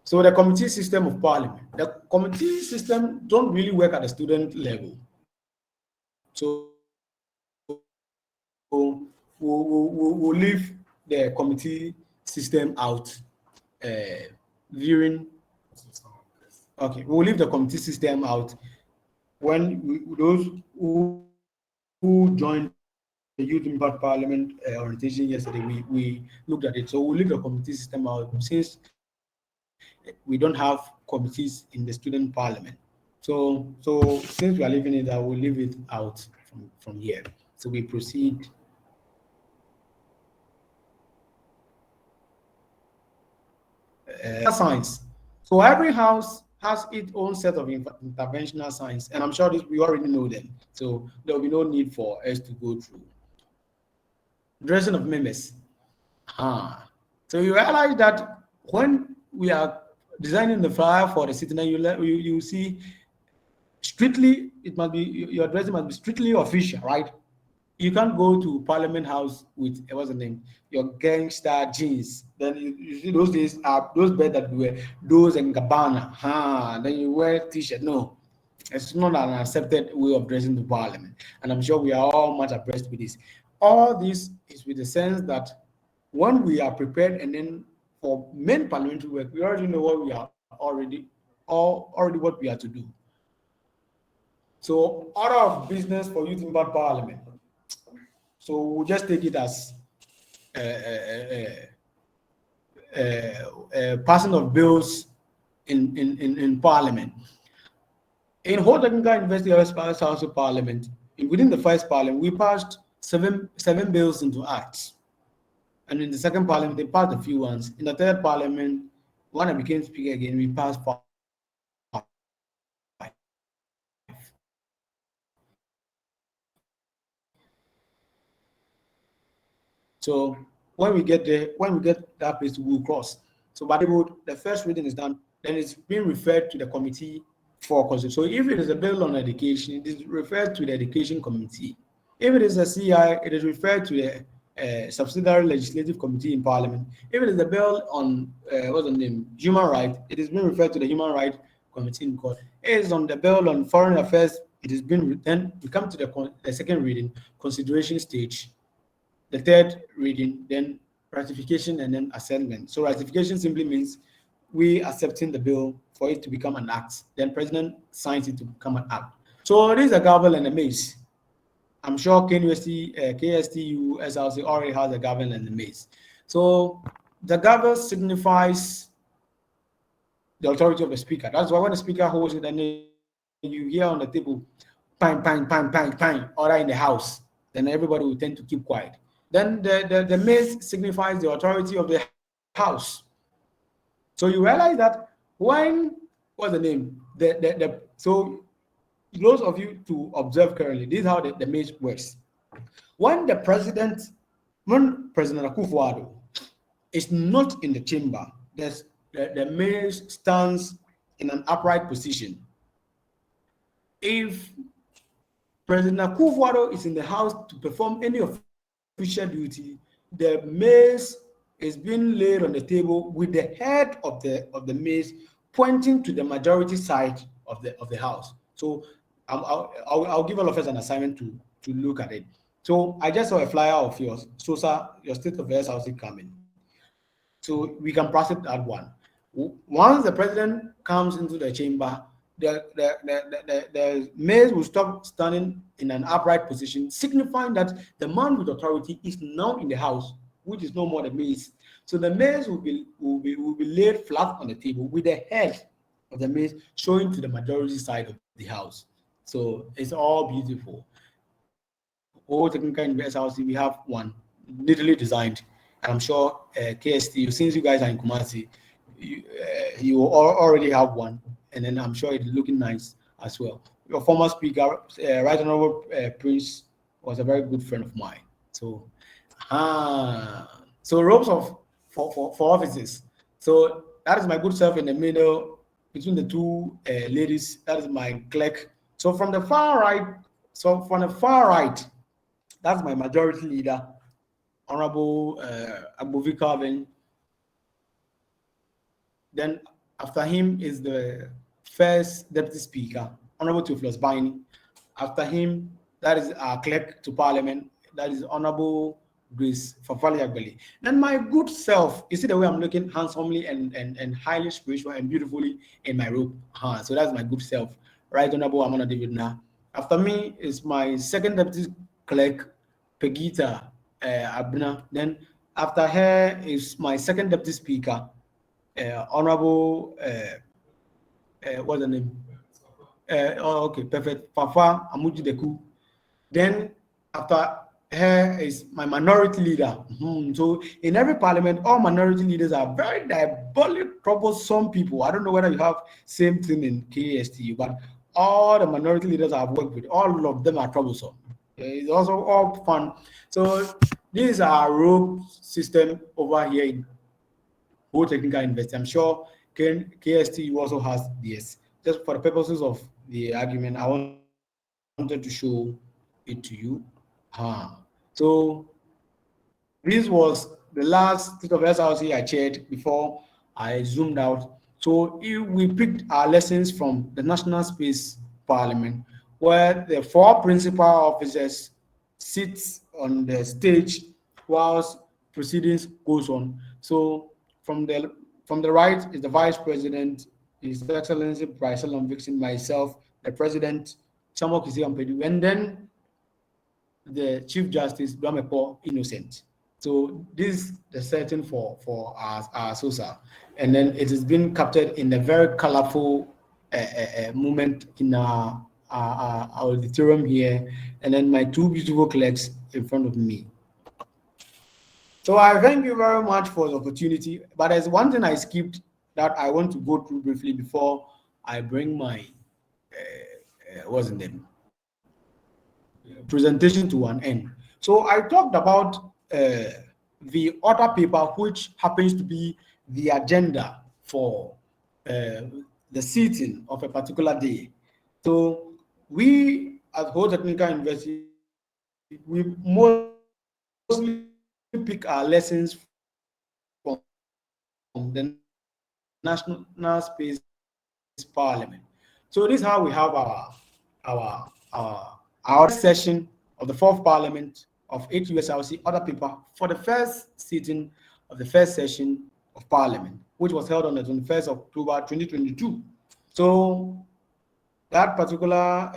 So the committee system of Parliament. The committee system don't really work at the student level. So we'll leave the committee system out we'll leave the committee system out when those who joined the Youth Impact Parliament orientation yesterday, we looked at it. So we'll leave the committee system out since we don't have committees in the student parliament. So since we are leaving it, I will leave it out from here. So we proceed. Science. So every house has its own set of interventional science, and I'm sure we already know them. So there will be no need for us to go through. Dressing of members. So you realize that when we are designing the flyer for the city, you see strictly, it must be, your dressing must be strictly official, right? You can't go to Parliament House with what's the name, your gangster jeans. Then you see those days are those beds that were those and Gabbana. Then you wear t-shirt. No, it's not an accepted way of dressing the Parliament, and I'm sure we are all much abreast with this. All this is with the sense that when we are prepared, and then for main parliamentary work, we already know what we are already what we are to do. So, order of business for youth about Parliament. So we'll just take it as passing of bills in Parliament. In whole technical university House of Parliament, within the first Parliament, we passed seven bills into acts. And in the second Parliament, they passed a few ones. In the third Parliament, when I became Speaker again, we passed 5. So when we get there, when we get that place, we'll cross. So, but the first reading is done, then it's being referred to the committee for consideration. So, if it is a bill on education, it is referred to the education committee. If it is a CI, it is referred to the subsidiary legislative committee in Parliament. If it is a bill on what's the name, human rights, it is being referred to the human rights committee in court. It is on the bill on foreign affairs. It is being then we come to the second reading consideration stage. The third reading, then ratification, and then assentment. So ratification simply means we accepting the bill for it to become an act. Then president signs it to become an act. So this is a gavel and a mace. I'm sure KSTU, SLC already has a gavel and a mace. So the gavel signifies the authority of the speaker. That's why when the speaker holds it, then you hear on the table, bang, bang, bang, bang, bang, order in the house. Then everybody will tend to keep quiet. Then the mace signifies the authority of the house. So you realize that when, what's the name? So those of you to observe currently, this is how the mace works. When President Akufo-Addo is not in the chamber, the mace stands in an upright position. If President Akufo-Addo is in the house to perform any official duty, the mace is being laid on the table with the head of the mace pointing to the majority side of the house. So I'll give all of us an assignment to look at it. So I just saw a flyer of yours, so sir, your state of affairs house is coming. So we can process that one. Once the president comes into the chamber, the mace will stop standing in an upright position, signifying that the man with authority is now in the house, which is no more the mace. So the mace will be laid flat on the table with the head of the mace showing to the majority side of the house. So it's all beautiful. All technical university house, we have one neatly designed. And I'm sure KsTU, since you guys are in Kumasi, you already have one, and then I'm sure it's looking nice as well. Your former speaker, Right Honorable Prince, was a very good friend of mine. So, so robes for offices. So that is my good self in the middle between the two ladies. That is my clerk. So from the far right, that's my majority leader, Honorable Agbovi Calvin. Then after him is the first deputy speaker, Honorable Theophilus Baini. After him, that is our clerk to Parliament, that is Honorable Grace Fafali. Then my good self, you see the way I'm looking handsomely and highly spiritual and beautifully in my robe. So that's my good self, Right Honorable Amanor David Narh. After me is my second deputy clerk, Pegita Abna. Then after her is my second deputy speaker, Honorable, what's the name? Okay, perfect. Fafa Amuji Deku. Then after her is my minority leader. So in every parliament, all minority leaders are very diabolic, troublesome people. I don't know whether you have same thing in KsTU, but all the minority leaders I've worked with, all of them are troublesome. It's also all fun. So this is our rope system over here in Whole Technical University. I'm sure KsTU also has this. Just for the purposes of the argument, I wanted to show it to you. So this was the last state of SRC I checked before I zoomed out. So we picked our lessons from the National Space Parliament, where the 4 principal officers sit on the stage whilst proceedings goes on. So from the right is the Vice President, His Excellency Brycelon Vixen, myself, the President, Chamo Kisi Ampedu, and then the Chief Justice Dwamepo Innocent. So this is the setting for our SOSA, and then it has been captured in a very colorful moment in our auditorium here, and then my 2 beautiful clerks in front of me. So I thank you very much for the opportunity. But there's one thing I skipped that I want to go through briefly before I bring my what's the name presentation to an end. So I talked about the other paper, which happens to be the agenda for the sitting of a particular day. So we at Whole Technical University, we mostly pick our lessons from the National Space Parliament. So this is how we have our session of the 4th Parliament of 8 USRC other paper for the first sitting of the first session of Parliament, which was held on the 21st of October 2022. So that particular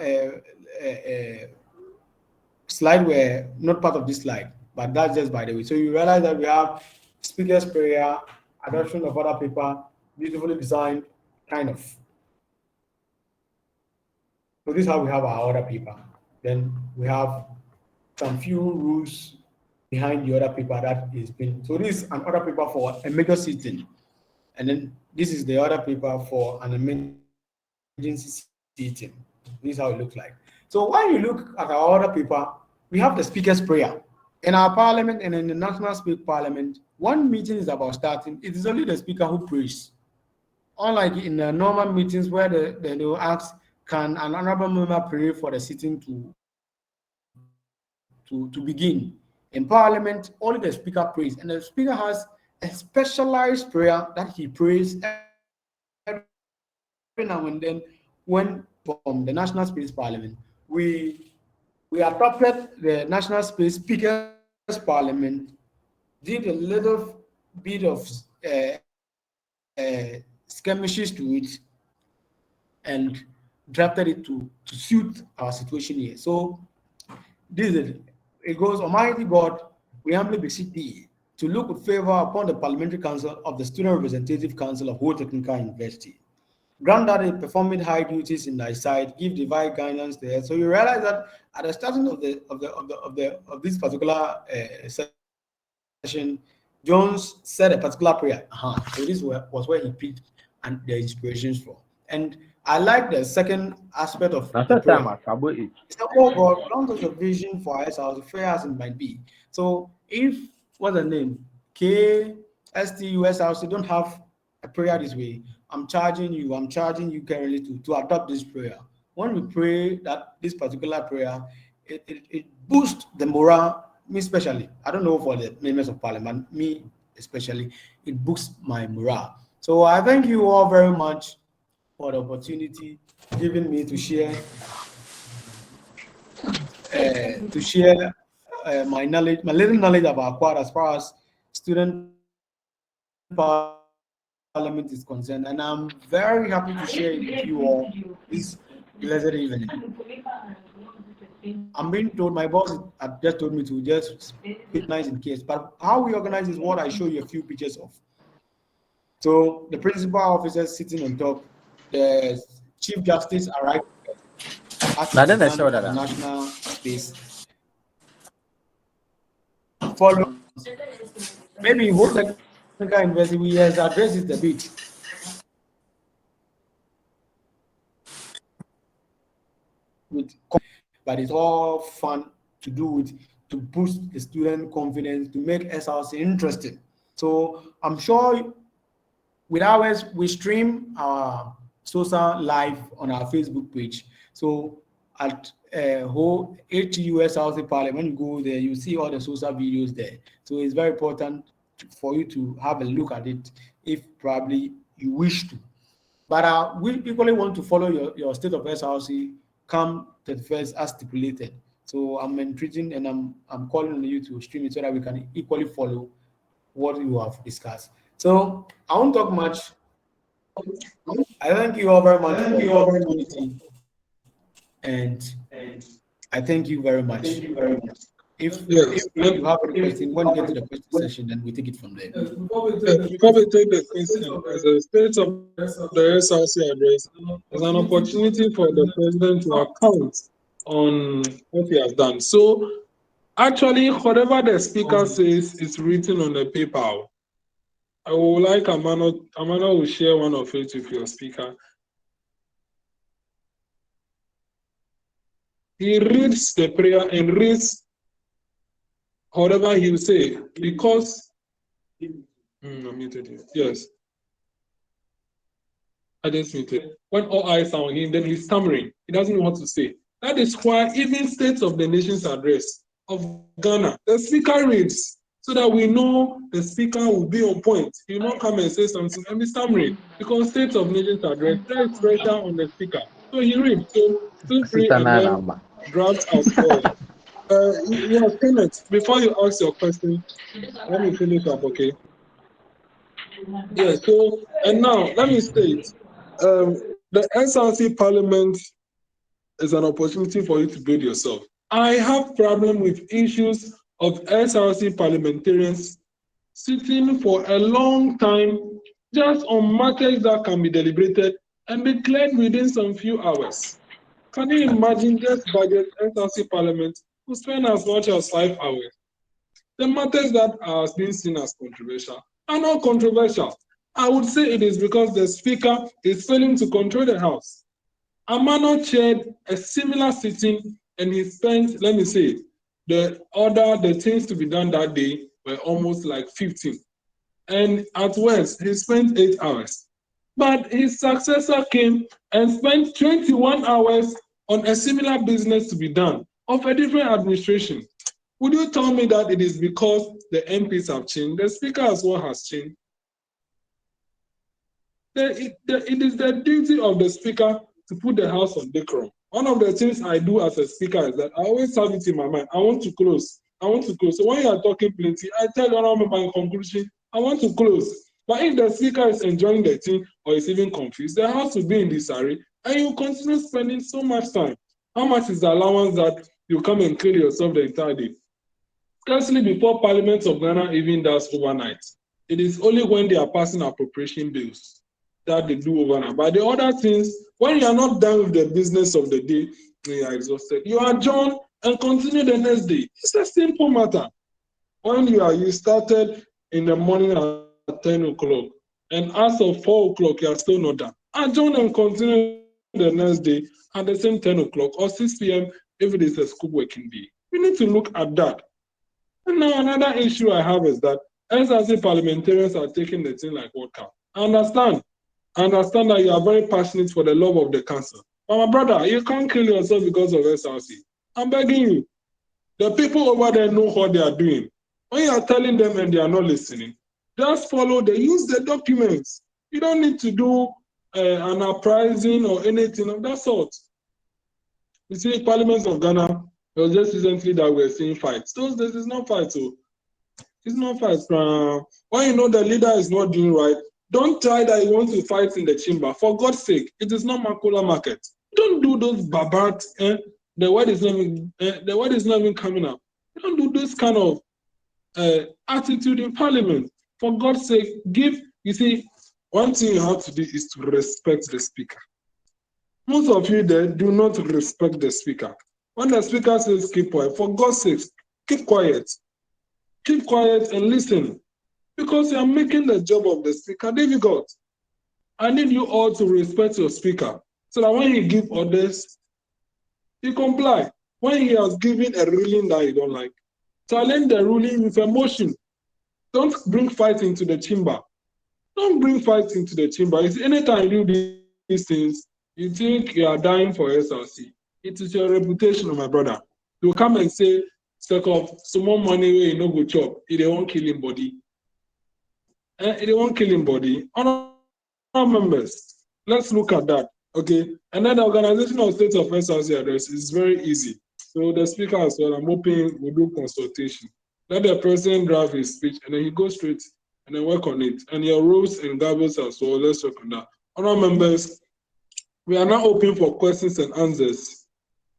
slide were not part of this slide, but that's just by the way. So you realize that we have speaker's prayer, adoption of other paper, beautifully designed, kind of. So this is how we have our other paper. Then we have some few rules behind the other paper that is been. So this is an other paper for a major sitting, and then this is the other paper for an emergency sitting. This is how it looks like. So when you look at our other paper, we have the speaker's prayer. In our parliament and in the National Space Parliament, one meeting is about starting. It is only the speaker who prays. Unlike in the normal meetings where they will ask, can an honorable member pray for the sitting to begin? In Parliament, only the speaker prays, and the speaker has a specialized prayer that he prays every now and then. When from the National Space Parliament, we adopted the National Space Speakers Parliament, did a little bit of skirmishes to it, and drafted it to suit our situation here. So this is it. It goes, Almighty God, we humbly beseech thee to look with favor upon the Parliamentary Council of the Student Representative Council of Whole Technical University. Grant that it performing high duties in thy sight, give divine guidance there. So you realize that at the starting of this particular session, Jones said a particular prayer. So this was where he picked and the inspirations from. And I like the second aspect of the prayer. It's like, oh God, grant us a vision for us as fair as it might be. So if what's the name? KsTU SRC don't have a prayer this way, I'm charging you currently to adopt this prayer. When we pray that this particular prayer, it boosts the morale, me especially. I don't know for the members of Parliament, me especially, it boosts my morale. So I thank you all very much for the opportunity given me to share my knowledge, my little knowledge about acquired as far as student Parliament is concerned, and I'm very happy to share it with you all this blessed evening. I'm being told, my boss had just told me to just put nice in case, but how we organize is what I show you a few pictures of. So the principal officers sitting on top, the Chief Justice arrived at the national space. Follow, maybe Whole Technical University, we has addressed it a bit. But it's all fun to do with to boost the student confidence, to make SRC interesting. So I'm sure with ours, we stream our social live on our Facebook page. So at whole KsTU South Parliament, when you go there, you see all the social videos there. So it's very important for you to have a look at it if probably you wish to. But we equally want to follow your state of SRC come 31st as stipulated. So I'm entreating and I'm calling on you to stream it so that we can equally follow what you have discussed. So I won't talk much. I thank you all very much for the opportunity, and I thank you very much. If you have a question, when you get to the question session, then we take it from there. Before we take the question, as a state of the SRC address, is an opportunity for the president to account on what he has done. So, actually, whatever the speaker says is written on the paper. I would like Amanor will share one of it with your speaker. He reads the prayer and reads whatever he will say because I muted you. Yes. I just muted. When all eyes are on him, then he's stammering. He doesn't know what to say. That is why even State of the Nation's address of Ghana, the speaker reads so that we know the speaker will be on point. He will not come and say something and be stammering because State of Nation's address, there is pressure on the speaker. So he reads. So feel free and then draft as well. Yeah, Kenneth, before you ask your question, let me finish up, okay? Yeah, so, and now, let me state, the SRC Parliament is an opportunity for you to build yourself. I have problem with issues of SRC parliamentarians sitting for a long time just on matters that can be deliberated and be cleared within some few hours. Can you imagine just budget SRC Parliament to spend as much as 5 hours? The matters that are being seen as controversial are not controversial. I would say it is because the speaker is failing to control the House. Amanor chaired a similar sitting and he spent, let me say, the things to be done that day were almost like 15. And at worst, he spent 8 hours. But his successor came and spent 21 hours on a similar business to be done of a different administration. Would you tell me that it is because the MPs have changed? The speaker as well has changed. It is the duty of the speaker to put the House on decorum. One of the things I do as a speaker is that I always have it in my mind. I want to close. So when you are talking plenty, I tell you remember in conclusion, I want to close. But if the speaker is enjoying the thing or is even confused, the House will be in disarray and you continue spending so much time. How much is the allowance that you come and kill yourself the entire day? Scarcely before Parliament of Ghana even does overnight. It is only when they are passing appropriation bills that they do overnight. But the other things, when you are not done with the business of the day, you are exhausted. You adjourn and continue the next day. It's a simple matter. When you started in the morning at 10 o'clock, and as of 4 o'clock, you are still not done. Adjourn and continue the next day at the same 10 o'clock or 6 p.m. if it is a school working day. We need to look at that. And now another issue I have is that SRC parliamentarians are taking the thing like vodka. I understand that you are very passionate for the love of the council. But my brother, you can't kill yourself because of SRC. I'm begging you. The people over there know what they are doing. When you are telling them and they are not listening, just use the documents. You don't need to do an uprising or anything of that sort. You see, Parliament of Ghana, it was just recently that we're seeing fights. This is not fight, so it's not fight. When you know the leader is not doing right, don't try that you want to fight in the chamber. For God's sake, it is not Makula market. Don't do those barbaric. The word is not even coming up. Don't do this kind of attitude in Parliament. For God's sake, you see, one thing you have to do is to respect the speaker. Most of you there do not respect the speaker. When the speaker says keep quiet, for God's sake, keep quiet. Keep quiet and listen. Because you are making the job of the speaker difficult. I need you all to respect your speaker so that when he gives orders, you comply. When he has given a ruling that you don't like, challenge the ruling with emotion. Don't bring fight into the chamber. Don't bring fights into the chamber. It's anytime you do these things, you think you are dying for SRC. It is your reputation, my brother. You come and say, "Stack of some more money where you no go chop. It won't kill him body. It won't kill him body." Honor members, let's look at that. Okay. And then the organization of state of SRC address is very easy. So the speaker as well, I'm hoping we'll do consultation. Let the president draft his speech and then he goes straight and then work on it. And your rules and gavels as well, let's work on that. Honor members, we are now open for questions and answers.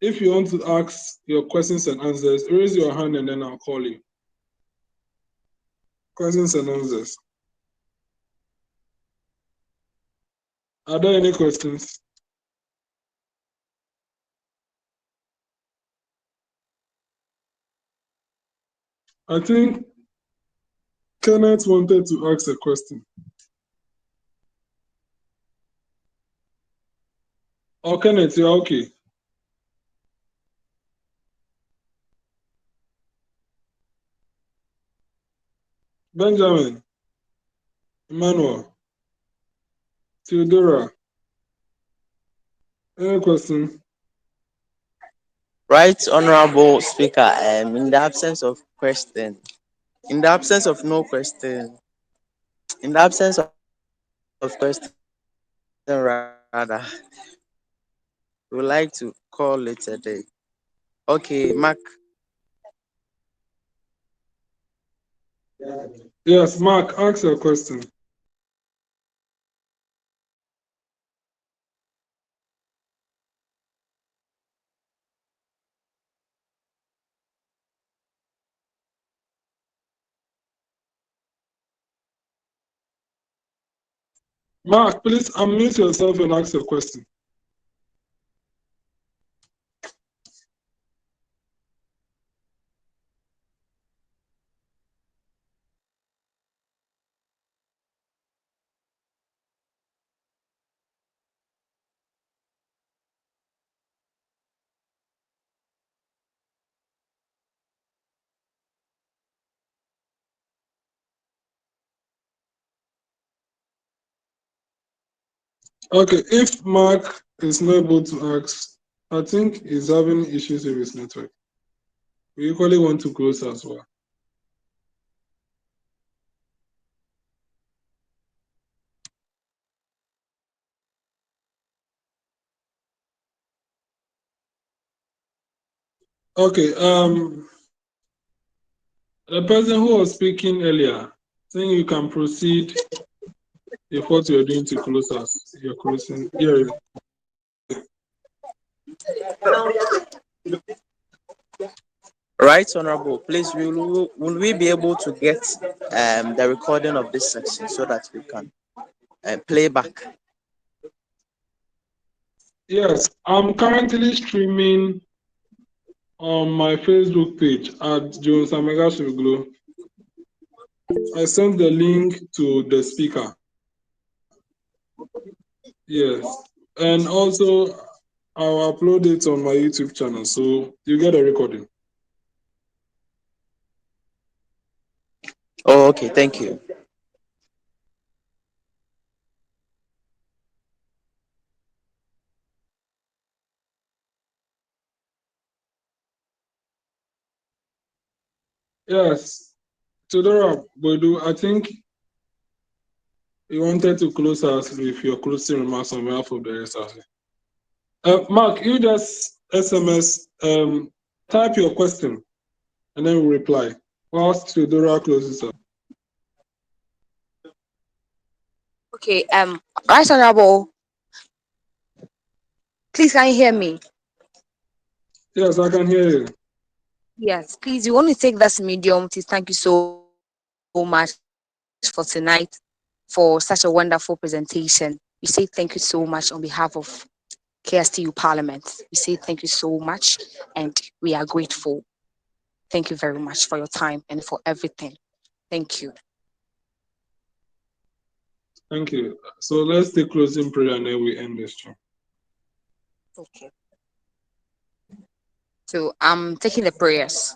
If you want to ask your questions and answers, raise your hand and then I'll call you. Questions and answers. Are there any questions? I think Kenneth wanted to ask a question. Oh, Kenneth, you're okay. Benjamin, Emmanuel, Theodora, any question? Right, Honorable Speaker, in the absence of question, in the absence of no question, in the absence of question, rather, we would like to call it a day. Okay, Mark. Yes, Mark, ask your question. Mark, please unmute yourself and ask your question. Okay, if Mark is not able to ask, I think he's having issues with his network. We equally want to close as well. Okay, the person who was speaking earlier, I think you can proceed with what you're doing to close us. You're closing. Yeah. Right, Honorable, please, will we be able to get the recording of this section so that we can play back? Yes, I'm currently streaming on my Facebook page at Jones Amegashie-Viglo. I sent the link to the speaker. Yes, and also I'll upload it on my YouTube channel, so you get a recording. Oh, okay, thank you. Yes, Theodora Boydu, I think you wanted to close us with your closing remarks on behalf of the SRC. Mark, you just SMS, type your question, and then we'll reply. Whilst Theodora closes us. Okay, Right Honorable, please can you hear me? Yes, I can hear you. Yes, please, you want to take this medium. Please, thank you so much for tonight for such a wonderful presentation. We say thank you so much on behalf of KsTU Parliament. We say thank you so much and we are grateful. Thank you very much for your time and for everything. Thank you. Thank you. So let's take closing prayer and then we end this show. Okay. So I'm taking the prayers.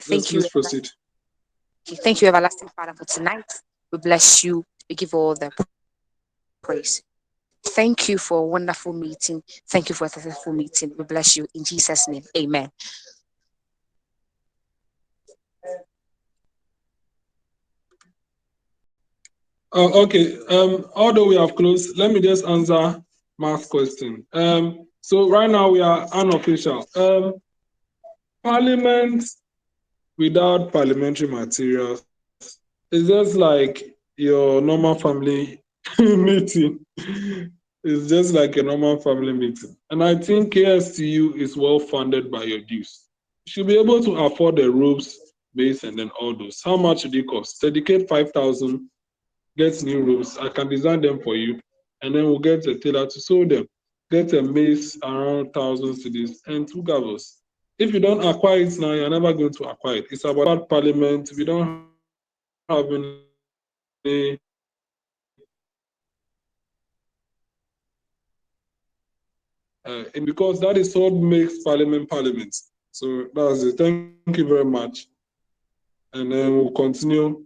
Thank you. please proceed. Thank you, everlasting Father, for tonight. We bless you. We give all the praise. Thank you for a wonderful meeting. Thank you for a successful meeting. We bless you in Jesus' name. Amen. Okay. Although we have closed, let me just answer Mark's question. So right now we are unofficial. Parliament without parliamentary materials is just like your normal family meeting. It's just like a normal family meeting. And I think KsTU is well funded by your dues. You should be able to afford the ropes, base, and then all those. How much do they cost? Dedicate 5,000, get new ropes. I can design them for you. And then we'll get a tailor to sew them. Get a mace around 1,000 cedis and 2 gavels. If you don't acquire it now, you're never going to acquire it. It's about parliament. We don't have any and because that is what makes parliament. So that's it. Thank you very much. And then we'll continue